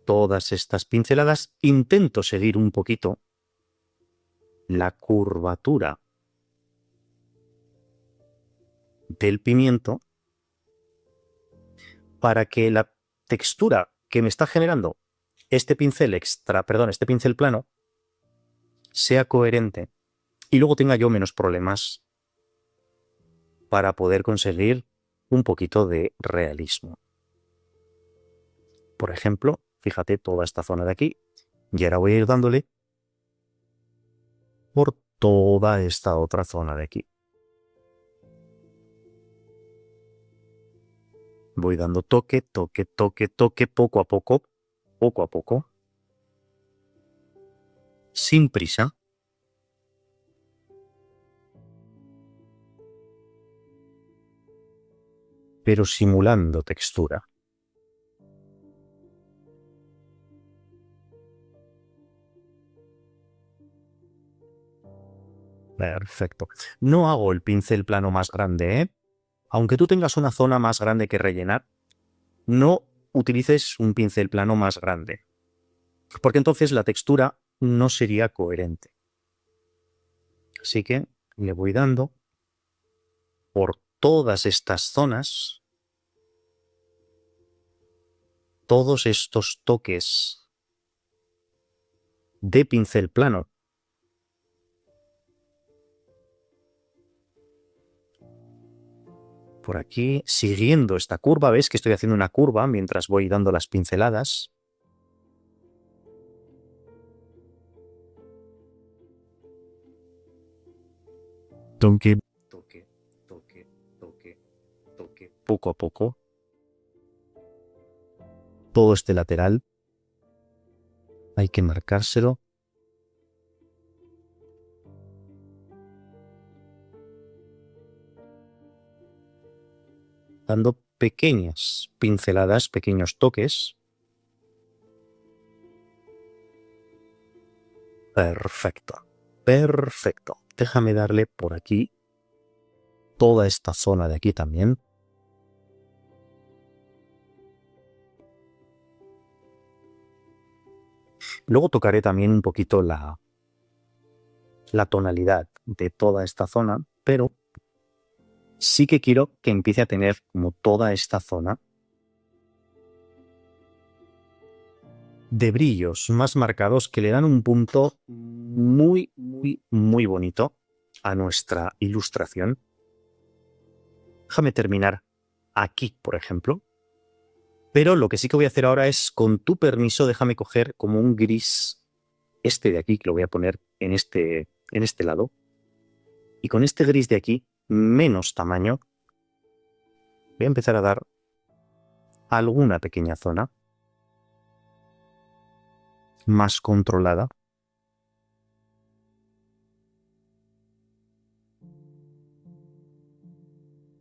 todas estas pinceladas. Intento seguir un poquito la curvatura del pimiento para que la textura que me está generando este pincel este pincel plano sea coherente y luego tenga yo menos problemas para poder conseguir un poquito de realismo. Por ejemplo, fíjate toda esta zona de aquí y ahora voy a ir dándole por toda esta otra zona de aquí. Voy dando toque, toque, toque, toque, poco a poco, sin prisa. Pero simulando textura. Perfecto. No hago el pincel plano más grande, ¿eh? Aunque tú tengas una zona más grande que rellenar, no utilices un pincel plano más grande, porque entonces la textura no sería coherente. Así que le voy dando por todas estas zonas, todos estos toques de pincel plano. Por aquí, siguiendo esta curva, ves que estoy haciendo una curva mientras voy dando las pinceladas. Toque, toque, toque, toque, toque, poco a poco. Todo este lateral hay que marcárselo. Dando pequeñas pinceladas, pequeños toques. Perfecto, perfecto. Déjame darle por aquí toda esta zona de aquí también. Luego tocaré también un poquito la tonalidad de toda esta zona, pero sí que quiero que empiece a tener como toda esta zona de brillos más marcados que le dan un punto muy, muy, muy bonito a nuestra ilustración. Déjame terminar aquí, por ejemplo. Pero lo que sí que voy a hacer ahora es, con tu permiso, déjame coger como un gris, este de aquí, que lo voy a poner en este lado. Y con este gris de aquí, menos tamaño, voy a empezar a dar alguna pequeña zona más controlada.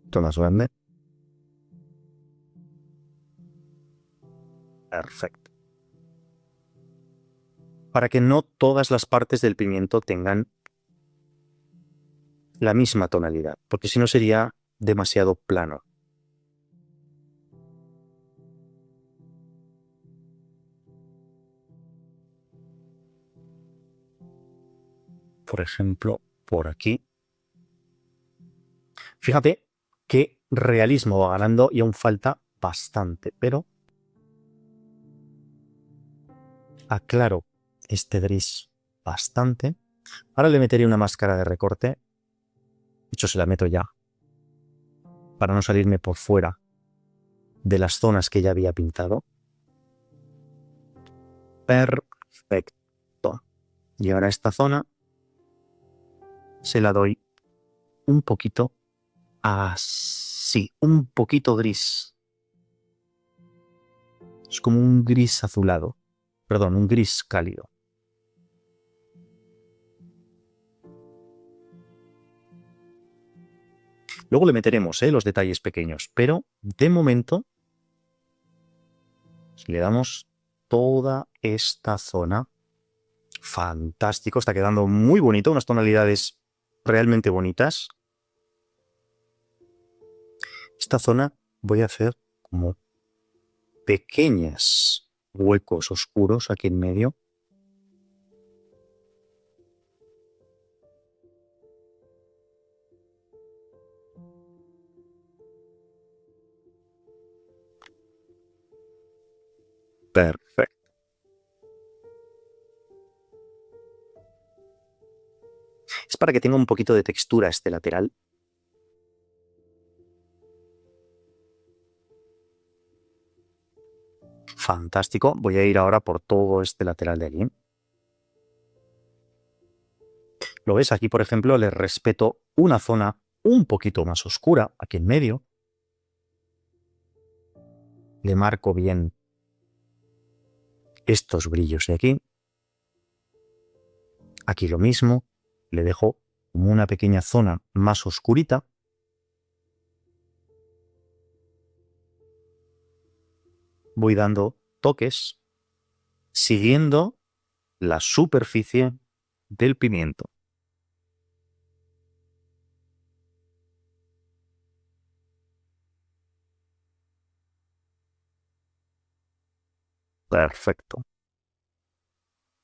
Esto más grande. Perfecto. Para que no todas las partes del pimiento tengan la misma tonalidad, porque si no sería demasiado plano. Por ejemplo, por aquí. Fíjate qué realismo va ganando y aún falta bastante, pero aclaro este gris bastante. Ahora le meteré una máscara de recorte. De hecho, se la meto ya, para no salirme por fuera de las zonas que ya había pintado. Perfecto. Y ahora esta zona se la doy un poquito así, un poquito gris. Es como un gris azulado. Perdón, un gris cálido. Luego le meteremos los detalles pequeños, pero de momento le damos toda esta zona. Fantástico, está quedando muy bonito, unas tonalidades realmente bonitas. Esta zona voy a hacer como pequeños huecos oscuros aquí en medio. Perfecto. Es para que tenga un poquito de textura este lateral. Fantástico. Voy a ir ahora por todo este lateral de aquí. ¿Lo ves? Aquí, por ejemplo, le respeto una zona un poquito más oscura, aquí en medio. Le marco bien estos brillos de aquí. Aquí lo mismo. Le dejo como una pequeña zona más oscurita. Voy dando toques siguiendo la superficie del pimiento. Perfecto.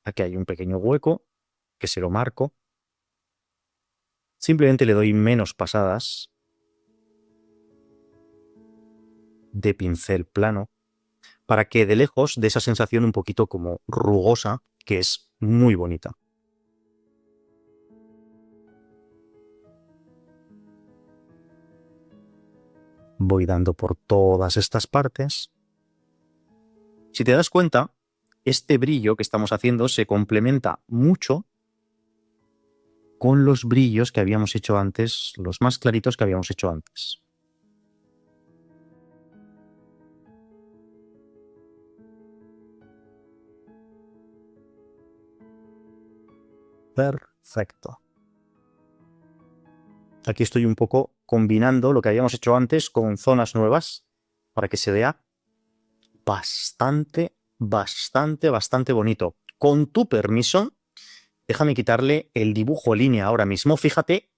Aquí hay un pequeño hueco que se lo marco. Simplemente le doy menos pasadas de pincel plano para que de lejos dé esa sensación un poquito como rugosa, que es muy bonita. Voy dando por todas estas partes. Si te das cuenta, este brillo que estamos haciendo se complementa mucho con los brillos que habíamos hecho antes, los más claritos que habíamos hecho antes. Perfecto. Aquí estoy un poco combinando lo que habíamos hecho antes con zonas nuevas para que se vea bastante bonito. Con tu permiso, déjame quitarle el dibujo línea ahora mismo. Fíjate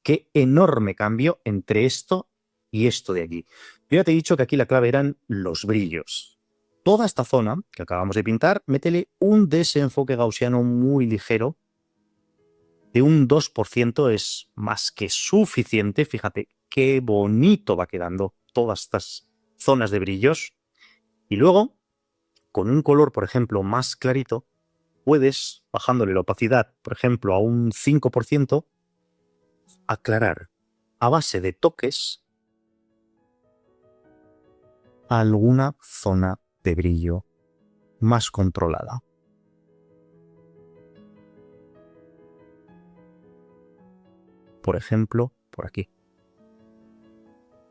qué enorme cambio entre esto y esto de aquí. Yo ya te he dicho que aquí la clave eran los brillos. Toda esta zona que acabamos de pintar, métele un desenfoque gaussiano muy ligero. De un 2% es más que suficiente. Fíjate qué bonito va quedando todas estas zonas de brillos. Y luego, con un color, por ejemplo, más clarito, puedes, bajándole la opacidad, por ejemplo, a un 5%, aclarar a base de toques alguna zona de brillo más controlada. Por ejemplo, por aquí.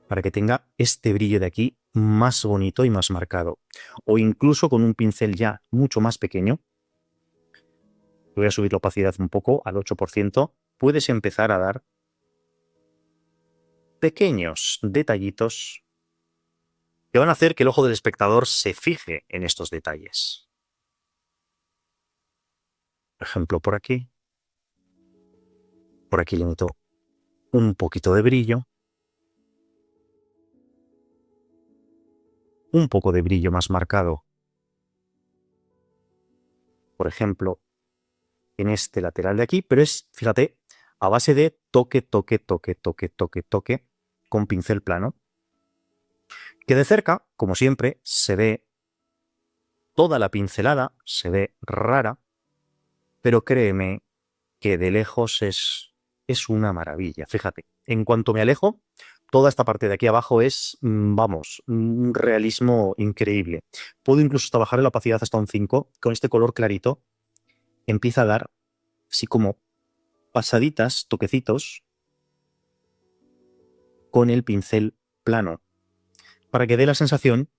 Para que tenga este brillo de aquí más bonito y más marcado. O incluso con un pincel ya mucho más pequeño. Voy a subir la opacidad un poco al 8%. Puedes empezar a dar pequeños detallitos que van a hacer que el ojo del espectador se fije en estos detalles. Por ejemplo, por aquí. Por aquí le meto un poquito de brillo. Un poco de brillo más marcado. Por ejemplo, en este lateral de aquí, pero es, fíjate, a base de toque, toque, toque, toque, toque, toque, con pincel plano. Que de cerca, como siempre, se ve toda la pincelada, se ve rara, pero créeme que de lejos es una maravilla. Fíjate, en cuanto me alejo, toda esta parte de aquí abajo es, vamos, un realismo increíble. Puedo incluso trabajar en la opacidad hasta un 5. Con este color clarito empieza a dar así como pasaditas, toquecitos, con el pincel plano, para que dé la sensación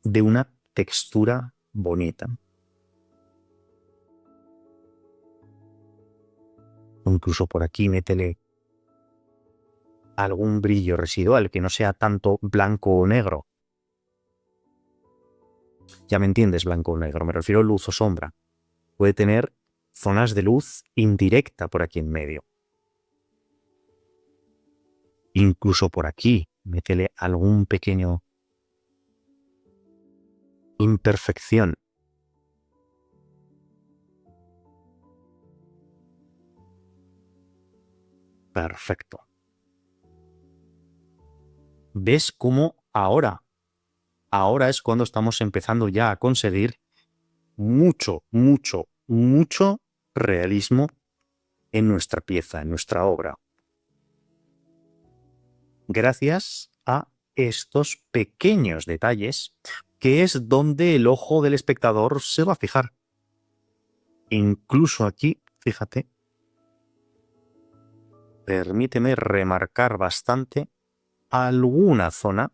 de una textura bonita. O incluso por aquí métele algún brillo residual, que no sea tanto blanco o negro. Ya me entiendes, blanco o negro, me refiero a luz o sombra. Puede tener zonas de luz indirecta por aquí en medio. Incluso por aquí, métele algún pequeño imperfección. Perfecto. ¿Ves cómo ahora es cuando estamos empezando ya a conseguir mucho, mucho, mucho realismo en nuestra pieza, en nuestra obra? Gracias a estos pequeños detalles, que es donde el ojo del espectador se va a fijar. Incluso aquí, fíjate, permíteme remarcar bastante alguna zona,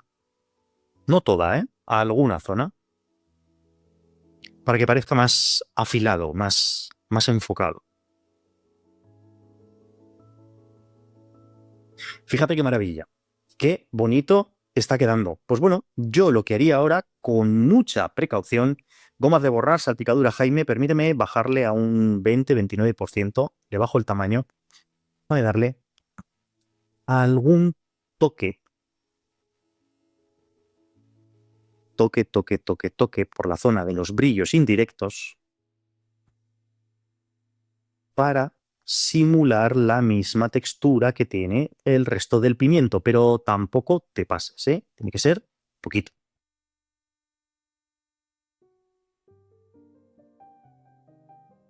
no toda, alguna zona, para que parezca más afilado, más enfocado. Fíjate qué maravilla, qué bonito está quedando. Pues bueno, yo lo que haría ahora, con mucha precaución, gomas de borrar, salpicadura Jaime, permíteme bajarle a un 20-29%, le bajo el tamaño, voy a darle algún toque por la zona de los brillos indirectos para simular la misma textura que tiene el resto del pimiento, pero tampoco te pases, ¿eh? Tiene que ser poquito.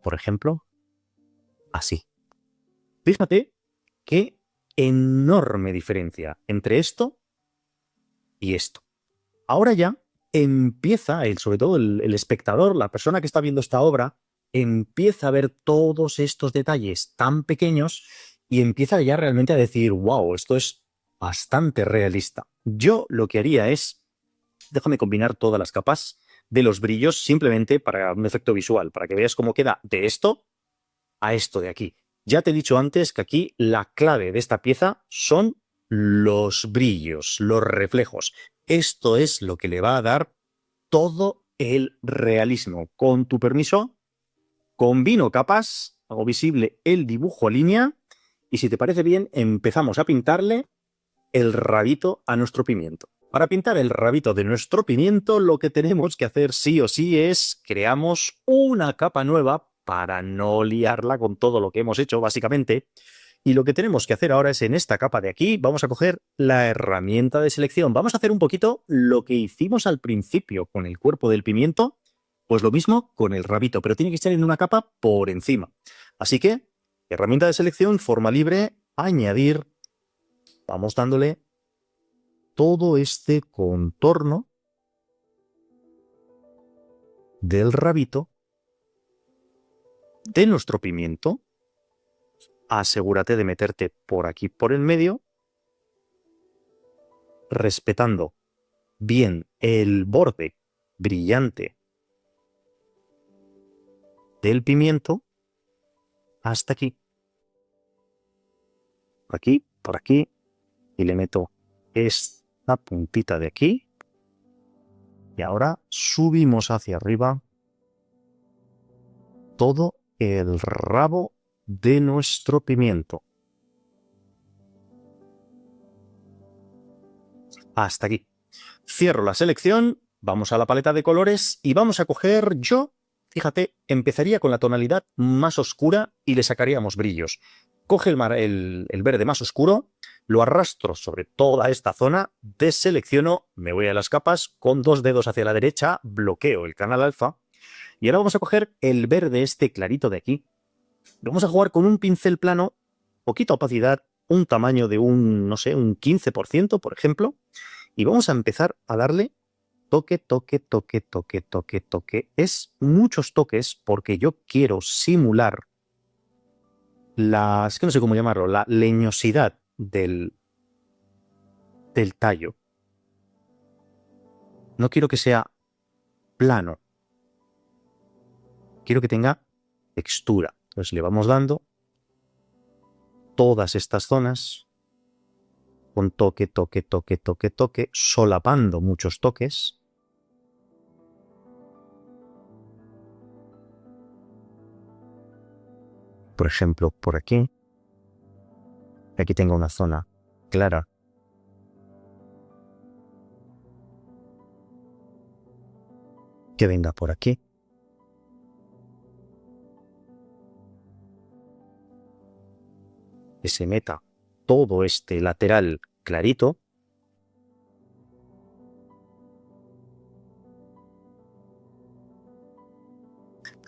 Por ejemplo, así. Fíjate qué enorme diferencia entre esto y esto. Ahora ya empieza, sobre todo el espectador, la persona que está viendo esta obra, empieza a ver todos estos detalles tan pequeños y empieza ya realmente a decir, wow, esto es bastante realista. Yo lo que haría es, déjame combinar todas las capas de los brillos simplemente para un efecto visual, para que veas cómo queda de esto a esto de aquí. Ya te he dicho antes que aquí la clave de esta pieza son los brillos, los reflejos. Esto es lo que le va a dar todo el realismo. Con tu permiso, combino capas, hago visible el dibujo a línea y si te parece bien, empezamos a pintarle el rabito a nuestro pimiento. Para pintar el rabito de nuestro pimiento, lo que tenemos que hacer sí o sí es creamos una capa nueva para no liarla con todo lo que hemos hecho, básicamente. Y lo que tenemos que hacer ahora es en esta capa de aquí, vamos a coger la herramienta de selección. Vamos a hacer un poquito lo que hicimos al principio con el cuerpo del pimiento, pues lo mismo con el rabito, pero tiene que estar en una capa por encima. Así que, herramienta de selección, forma libre, añadir, vamos dándole todo este contorno del rabito de nuestro pimiento. Asegúrate de meterte por aquí por el medio, respetando bien el borde brillante del pimiento hasta aquí. Por aquí, y le meto esta puntita de aquí. Y ahora subimos hacia arriba todo el rabo de nuestro pimiento. Hasta aquí. Cierro la selección, vamos a la paleta de colores y vamos a coger, fíjate, empezaría con la tonalidad más oscura y le sacaríamos brillos. Coge el verde más oscuro, lo arrastro sobre toda esta zona, deselecciono, me voy a las capas, con 2 dedos hacia la derecha, bloqueo el canal alfa y ahora vamos a coger el verde este clarito de aquí. Vamos a jugar con un pincel plano, poquita opacidad, un tamaño de un, no sé, un 15%, por ejemplo, y vamos a empezar a darle toque, toque, toque, toque, toque, toque. Es muchos toques porque yo quiero simular es que no sé cómo llamarlo, la leñosidad del tallo. No quiero que sea plano. Quiero que tenga textura. Entonces le vamos dando todas estas zonas con toque, toque, toque, toque, toque, solapando muchos toques. Por ejemplo, por aquí. Aquí tengo una zona clara. Que venga por aquí. Que se meta todo este lateral clarito.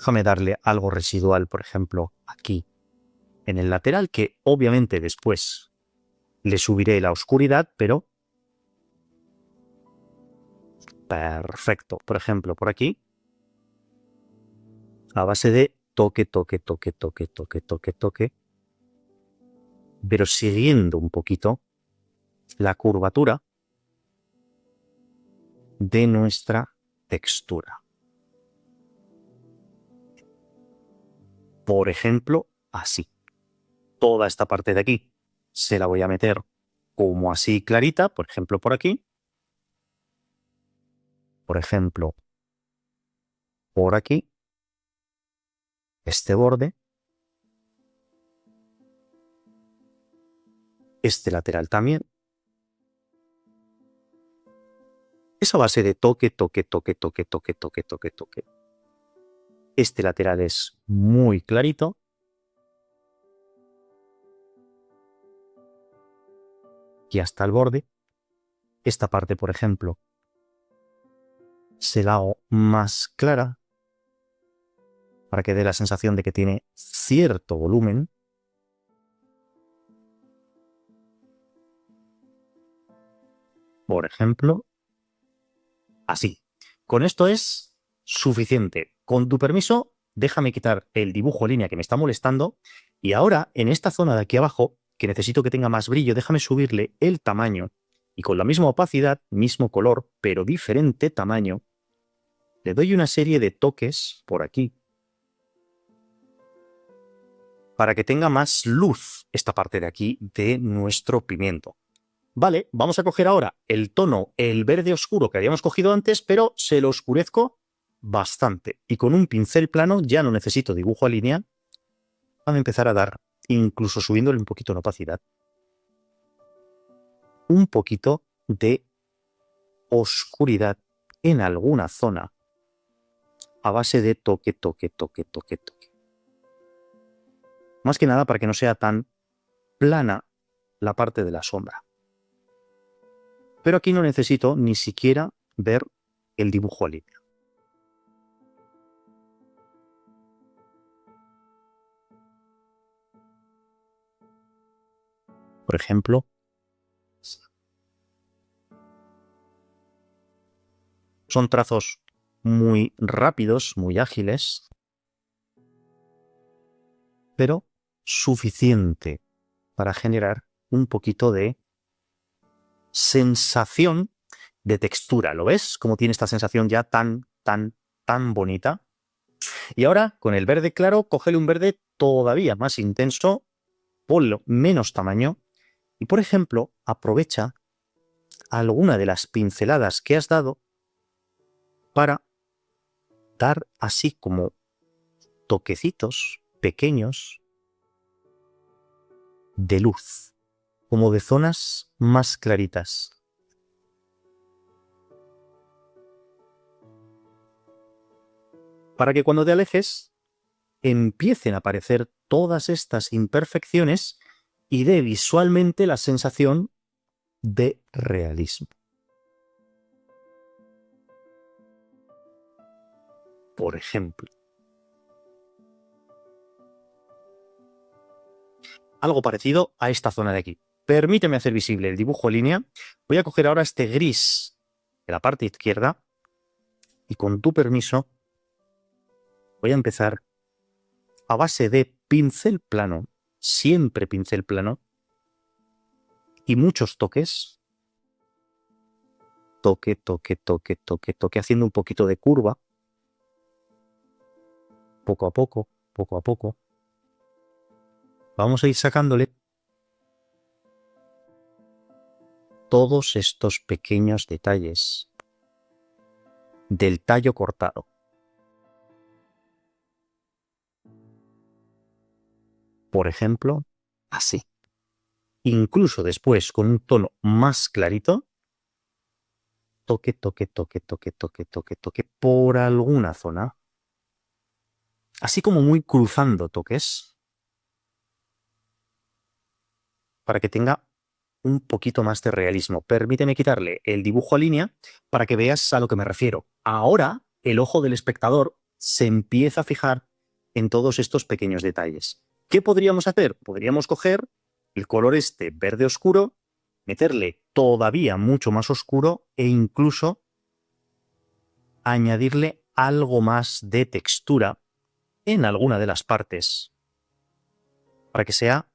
Déjame darle algo residual, por ejemplo, aquí en el lateral, que obviamente después le subiré la oscuridad, pero perfecto. Por ejemplo, por aquí, a base de toque, toque, toque, toque, toque, toque, toque, pero siguiendo un poquito la curvatura de nuestra textura. Por ejemplo, así. Toda esta parte de aquí se la voy a meter como así clarita, por ejemplo, por aquí. Por ejemplo, por aquí. Este borde. Este lateral también. Esa base de toque, toque, toque, toque, toque, toque, toque, toque. Este lateral es muy clarito. Y hasta el borde. Esta parte, por ejemplo, se la hago más clara para que dé la sensación de que tiene cierto volumen. Por ejemplo, así. Con esto es suficiente. Con tu permiso, déjame quitar el dibujo línea que me está molestando y ahora en esta zona de aquí abajo, que necesito que tenga más brillo, déjame subirle el tamaño y con la misma opacidad, mismo color, pero diferente tamaño, le doy una serie de toques por aquí para que tenga más luz esta parte de aquí de nuestro pimiento. Vale, vamos a coger ahora el tono, el verde oscuro que habíamos cogido antes, pero se lo oscurezco bastante. Y con un pincel plano, ya no necesito dibujo a línea, van a empezar a dar, incluso subiéndole un poquito la opacidad, un poquito de oscuridad en alguna zona a base de toque, toque, toque, toque, toque. Más que nada para que no sea tan plana la parte de la sombra. Pero aquí no necesito ni siquiera ver el dibujo a línea. Por ejemplo, son trazos muy rápidos, muy ágiles, pero suficiente para generar un poquito de sensación de textura. ¿Lo ves? Cómo tiene esta sensación ya tan, tan, tan bonita. Y ahora, con el verde claro, cógele un verde todavía más intenso, ponlo menos tamaño y, por ejemplo, aprovecha alguna de las pinceladas que has dado para dar así como toquecitos pequeños de luz, como de zonas más claritas. Para que cuando te alejes empiecen a aparecer todas estas imperfecciones y dé visualmente la sensación de realismo. Por ejemplo, algo parecido a esta zona de aquí. Permíteme hacer visible el dibujo en línea. Voy a coger ahora este gris de la parte izquierda y con tu permiso voy a empezar a base de pincel plano, siempre pincel plano, y muchos toques. Toque, toque, toque, toque, toque, haciendo un poquito de curva. Poco a poco, poco a poco. Vamos a ir sacándole todos estos pequeños detalles del tallo cortado. Por ejemplo, así. Incluso después, con un tono más clarito, toque, toque, toque, toque, toque, toque, toque, por alguna zona. Así como muy cruzando toques, para que tenga un poquito más de realismo. Permíteme quitarle el dibujo a línea para que veas a lo que me refiero. Ahora, el ojo del espectador se empieza a fijar en todos estos pequeños detalles. ¿Qué podríamos hacer? Podríamos coger el color este verde oscuro, meterle todavía mucho más oscuro e incluso añadirle algo más de textura en alguna de las partes para que sea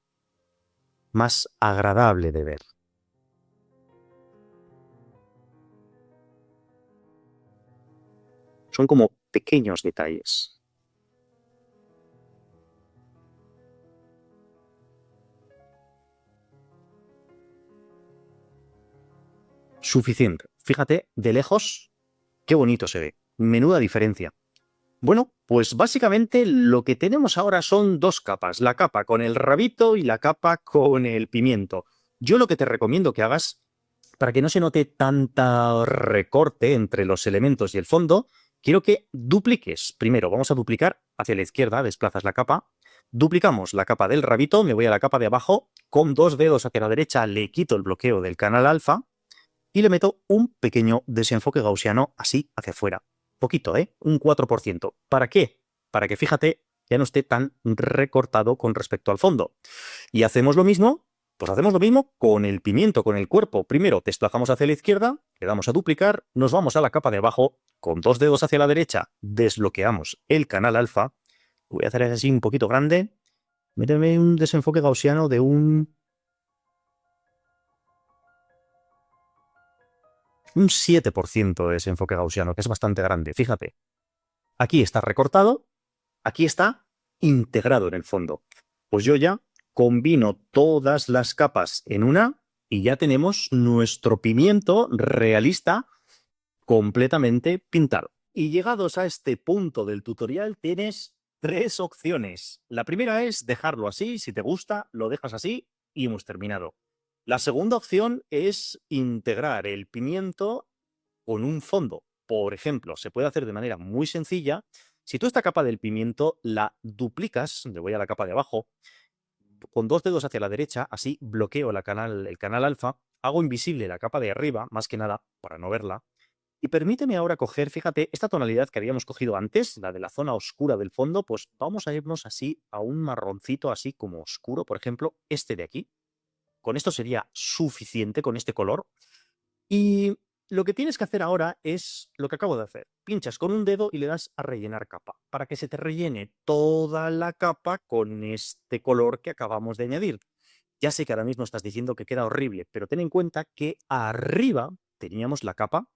más agradable de ver. Son como pequeños detalles. Suficiente. Fíjate, de lejos, qué bonito se ve. Menuda diferencia. Bueno, pues básicamente lo que tenemos ahora son dos capas. La capa con el rabito y la capa con el pimiento. Yo lo que te recomiendo que hagas, para que no se note tanta recorte entre los elementos y el fondo, quiero que dupliques. Primero, vamos a duplicar hacia la izquierda, desplazas la capa. Duplicamos la capa del rabito, me voy a la capa de abajo, con dos dedos hacia la derecha le quito el bloqueo del canal alfa y le meto un pequeño desenfoque gaussiano así hacia afuera. Poquito, ¿eh? Un 4%. ¿Para qué? Para que, fíjate, ya no esté tan recortado con respecto al fondo. Y hacemos lo mismo, pues hacemos lo mismo con el pimiento, con el cuerpo. Primero desplazamos hacia la izquierda, le damos a duplicar, nos vamos a la capa de abajo, con dos dedos hacia la derecha, desbloqueamos el canal alfa. Lo voy a hacer así un poquito grande. Méteme un desenfoque gaussiano de un 7% de desenfoque gaussiano, que es bastante grande. Fíjate, aquí está recortado, aquí está integrado en el fondo. Pues yo ya combino todas las capas en una y ya tenemos nuestro pimiento realista completamente pintado. Y llegados a este punto del tutorial tienes tres opciones. La primera es dejarlo así, si te gusta, lo dejas así y hemos terminado. La segunda opción es integrar el pimiento con un fondo. Por ejemplo, se puede hacer de manera muy sencilla. Si tú esta capa del pimiento la duplicas, le voy a la capa de abajo, con dos dedos hacia la derecha, así bloqueo el canal alfa, hago invisible la capa de arriba, más que nada, para no verla, y permíteme ahora coger, fíjate, esta tonalidad que habíamos cogido antes, la de la zona oscura del fondo, pues vamos a irnos así a un marroncito así como oscuro, por ejemplo, este de aquí. Con esto sería suficiente, con este color. Y lo que tienes que hacer ahora es lo que acabo de hacer. Pinchas con un dedo y le das a rellenar capa, para que se te rellene toda la capa con este color que acabamos de añadir. Ya sé que ahora mismo estás diciendo que queda horrible, pero ten en cuenta que arriba teníamos la capa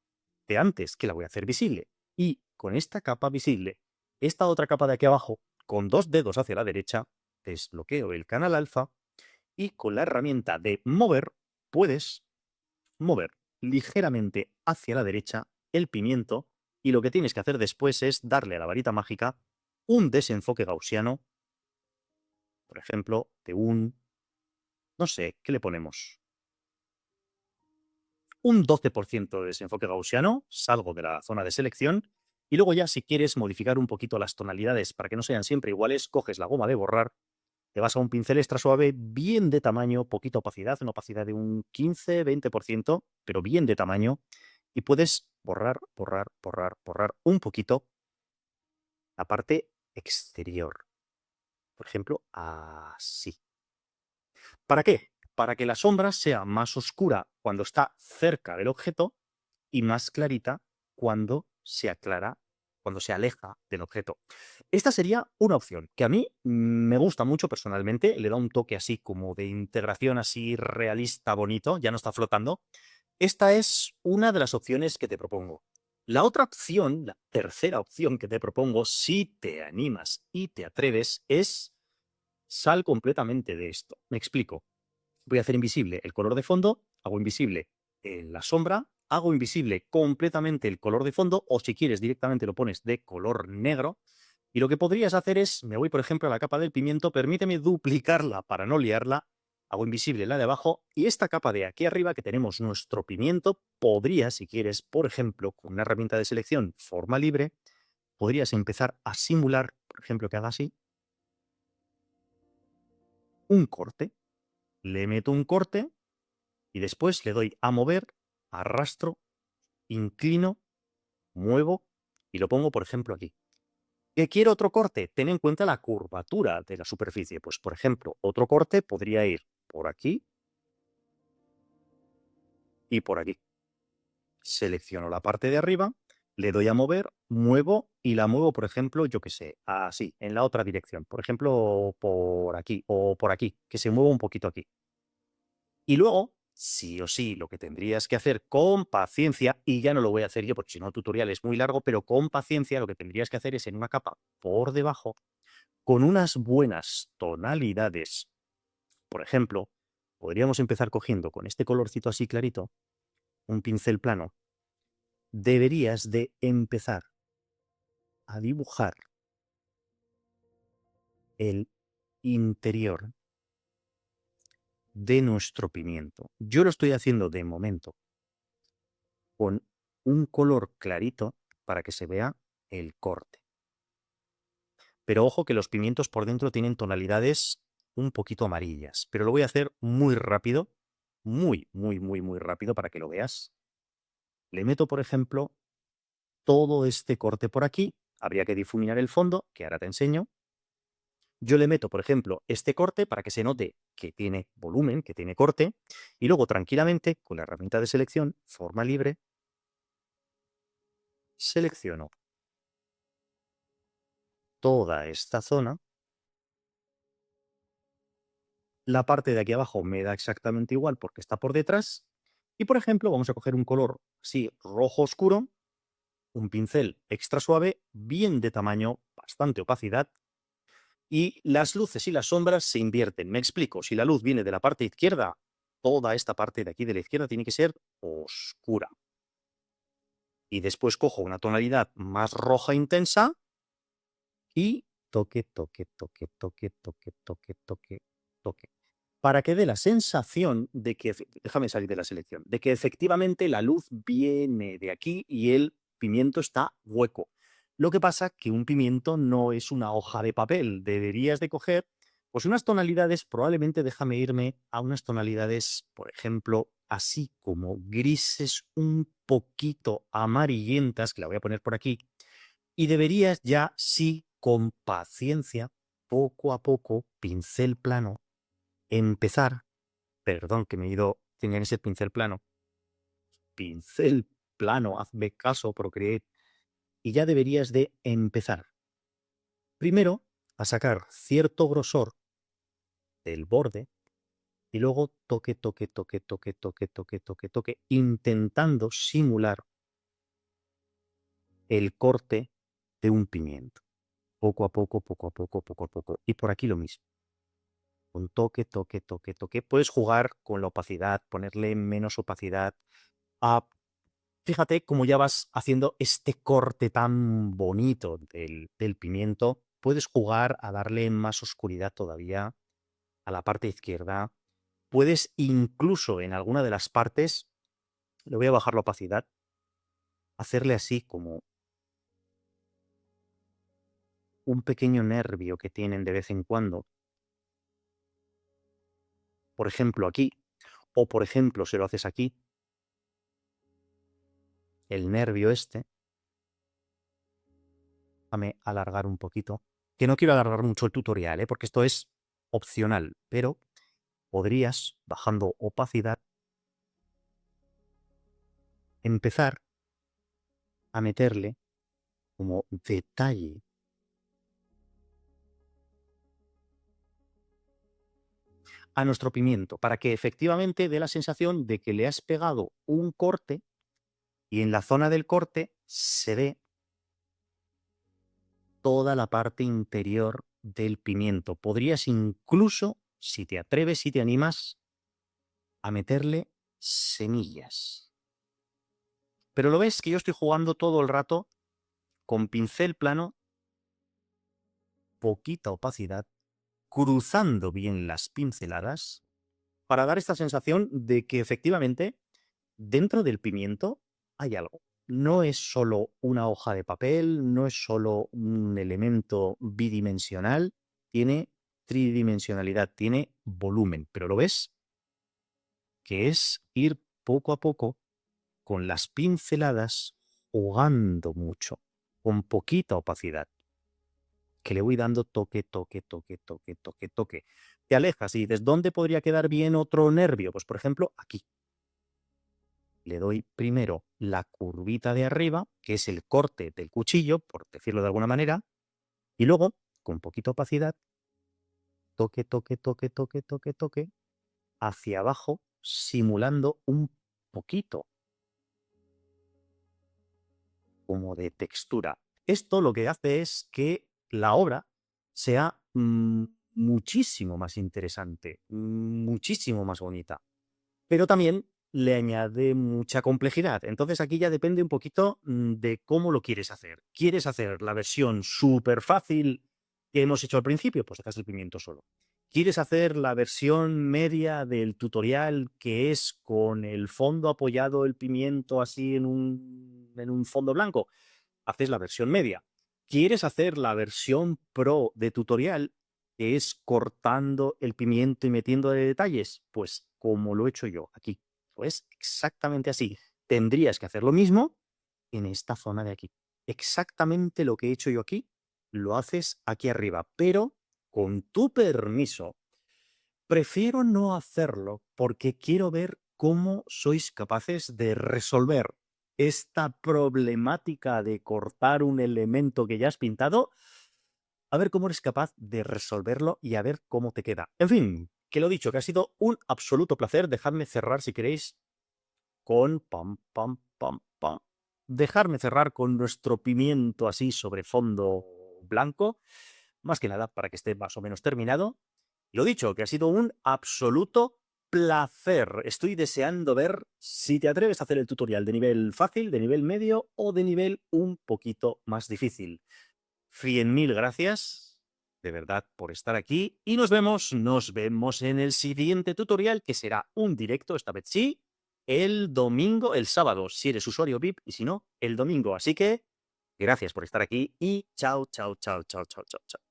de antes, que la voy a hacer visible. Y con esta capa visible, esta otra capa de aquí abajo, con dos dedos hacia la derecha, desbloqueo el canal alfa y con la herramienta de mover puedes mover ligeramente hacia la derecha el pimiento y lo que tienes que hacer después es darle a la varita mágica un desenfoque gaussiano, por ejemplo, de no sé, ¿qué le ponemos? Un 12% de desenfoque gaussiano, salgo de la zona de selección y luego ya si quieres modificar un poquito las tonalidades para que no sean siempre iguales, coges la goma de borrar, te vas a un pincel extra suave, bien de tamaño, poquita opacidad, una opacidad de un 15-20%, pero bien de tamaño, y puedes borrar, borrar, borrar, borrar un poquito la parte exterior. Por ejemplo, así. ¿Para qué? Para que la sombra sea más oscura cuando está cerca del objeto y más clarita cuando se aclara, cuando se aleja del objeto. Esta sería una opción que a mí me gusta mucho personalmente, le da un toque así como de integración así realista, bonito, ya no está flotando. Esta es una de las opciones que te propongo. La otra opción, la tercera opción que te propongo, si te animas y te atreves, es sal completamente de esto. Me explico. Voy a hacer invisible el color de fondo, hago invisible la sombra, hago invisible completamente el color de fondo, o si quieres directamente lo pones de color negro. Y lo que podrías hacer es, me voy por ejemplo a la capa del pimiento, permíteme duplicarla para no liarla, hago invisible la de abajo y esta capa de aquí arriba que tenemos nuestro pimiento, podría, si quieres, por ejemplo, con una herramienta de selección forma libre, podrías empezar a simular, por ejemplo, que haga así, un corte. Le meto un corte y después le doy a mover, arrastro, inclino, muevo y lo pongo, por ejemplo, aquí. ¿Que quiero otro corte? Ten en cuenta la curvatura de la superficie. Pues, por ejemplo, otro corte podría ir por aquí y por aquí. Selecciono la parte de arriba, le doy a mover, muevo y la muevo, por ejemplo, yo qué sé, así, en la otra dirección. Por ejemplo, por aquí o por aquí, que se mueva un poquito aquí. Y luego, sí o sí, lo que tendrías que hacer con paciencia, y ya no lo voy a hacer yo porque si no el tutorial es muy largo, pero con paciencia lo que tendrías que hacer es en una capa por debajo, con unas buenas tonalidades. Por ejemplo, podríamos empezar cogiendo con este colorcito así clarito, un pincel plano. Deberías de empezar a dibujar el interior de nuestro pimiento. Yo lo estoy haciendo de momento con un color clarito para que se vea el corte. Pero ojo que los pimientos por dentro tienen tonalidades un poquito amarillas, pero lo voy a hacer muy rápido, muy rápido para que lo veas. Le meto, por ejemplo, todo este corte por aquí. Habría que difuminar el fondo, que ahora te enseño. Yo le meto, por ejemplo, este corte para que se note que tiene volumen, que tiene corte, y luego tranquilamente, con la herramienta de selección, forma libre, selecciono toda esta zona. La parte de aquí abajo me da exactamente igual porque está por detrás. Y, por ejemplo, vamos a coger un color así rojo oscuro, un pincel extra suave, bien de tamaño, bastante opacidad, y las luces y las sombras se invierten. Me explico, si la luz viene de la parte izquierda, toda esta parte de aquí de la izquierda tiene que ser oscura. Y después cojo una tonalidad más roja intensa y toque, toque, toque, toque, toque, toque, toque, toque. Para que dé la sensación de que, déjame salir de la selección, de que efectivamente la luz viene de aquí y el pimiento está hueco. Lo que pasa que un pimiento no es una hoja de papel. Deberías de coger pues unas tonalidades, probablemente déjame irme a unas tonalidades, por ejemplo, así como grises un poquito amarillentas, que la voy a poner por aquí, y deberías ya, sí, con paciencia, poco a poco, pincel plano, empezar, perdón que me he ido, tenía ese pincel plano, hazme caso, Procreate, y ya deberías de empezar. Primero, a sacar cierto grosor del borde y luego toque, toque, toque, toque, toque, toque, toque, toque, intentando simular el corte de un pimiento. Poco a poco, poco a poco, poco a poco. Y por aquí lo mismo. Un toque, toque, toque, toque. Puedes jugar con la opacidad, ponerle menos opacidad. Ah, fíjate cómo ya vas haciendo este corte tan bonito del pimiento. Puedes jugar a darle más oscuridad todavía a la parte izquierda. Puedes incluso en alguna de las partes, le voy a bajar la opacidad, hacerle así como un pequeño nervio que tienen de vez en cuando. Por ejemplo, aquí. O por ejemplo, si lo haces aquí, el nervio este. Déjame alargar un poquito. Que no quiero alargar mucho el tutorial, porque esto es opcional, pero podrías, bajando opacidad, empezar a meterle como detalle a nuestro pimiento, para que efectivamente dé la sensación de que le has pegado un corte y en la zona del corte se ve toda la parte interior del pimiento. Podrías incluso, si te atreves, si te animas, a meterle semillas. Pero lo ves que yo estoy jugando todo el rato con pincel plano, poquita opacidad, cruzando bien las pinceladas, para dar esta sensación de que efectivamente dentro del pimiento hay algo. No es solo una hoja de papel, no es solo un elemento bidimensional, tiene tridimensionalidad, tiene volumen. Pero lo ves que es ir poco a poco con las pinceladas jugando mucho, con poquita opacidad, que le voy dando toque, toque, toque, toque, toque, toque. Te alejas y dices, ¿dónde podría quedar bien otro nervio? Pues por ejemplo, aquí. Le doy primero la curvita de arriba, que es el corte del cuchillo, por decirlo de alguna manera, y luego, con poquita opacidad, toque, toque, toque, toque, toque, toque, hacia abajo, simulando un poquito como de textura. Esto lo que hace es que la obra sea muchísimo más interesante, muchísimo más bonita, pero también le añade mucha complejidad. Entonces aquí ya depende un poquito de cómo lo quieres hacer. ¿Quieres hacer la versión súper fácil que hemos hecho al principio? Pues dejas el pimiento solo. ¿Quieres hacer la versión media del tutorial que es con el fondo apoyado el pimiento así en un fondo blanco? Haces la versión media. ¿Quieres hacer la versión pro de tutorial, que es cortando el pimiento y metiendo de detalles? Pues como lo he hecho yo aquí. Pues exactamente así. Tendrías que hacer lo mismo en esta zona de aquí. Exactamente lo que he hecho yo aquí, lo haces aquí arriba, pero con tu permiso. Prefiero no hacerlo porque quiero ver cómo sois capaces de resolver esta problemática de cortar un elemento que ya has pintado, a ver cómo eres capaz de resolverlo y a ver cómo te queda. En fin, que lo dicho, que ha sido un absoluto placer. Dejadme cerrar, si queréis, con pam, pam, pam, pam. Dejarme cerrar con nuestro pimiento así sobre fondo blanco, más que nada para que esté más o menos terminado. Lo dicho, que ha sido un absoluto placer. Estoy deseando ver si te atreves a hacer el tutorial de nivel fácil, de nivel medio o de nivel un poquito más difícil. 100.000 gracias, de verdad, por estar aquí y nos vemos en el siguiente tutorial, que será un directo, esta vez sí, el domingo, el sábado, si eres usuario VIP, y si no, el domingo. Así que, gracias por estar aquí y chao, chao, chao, chao, chao, chao, chao.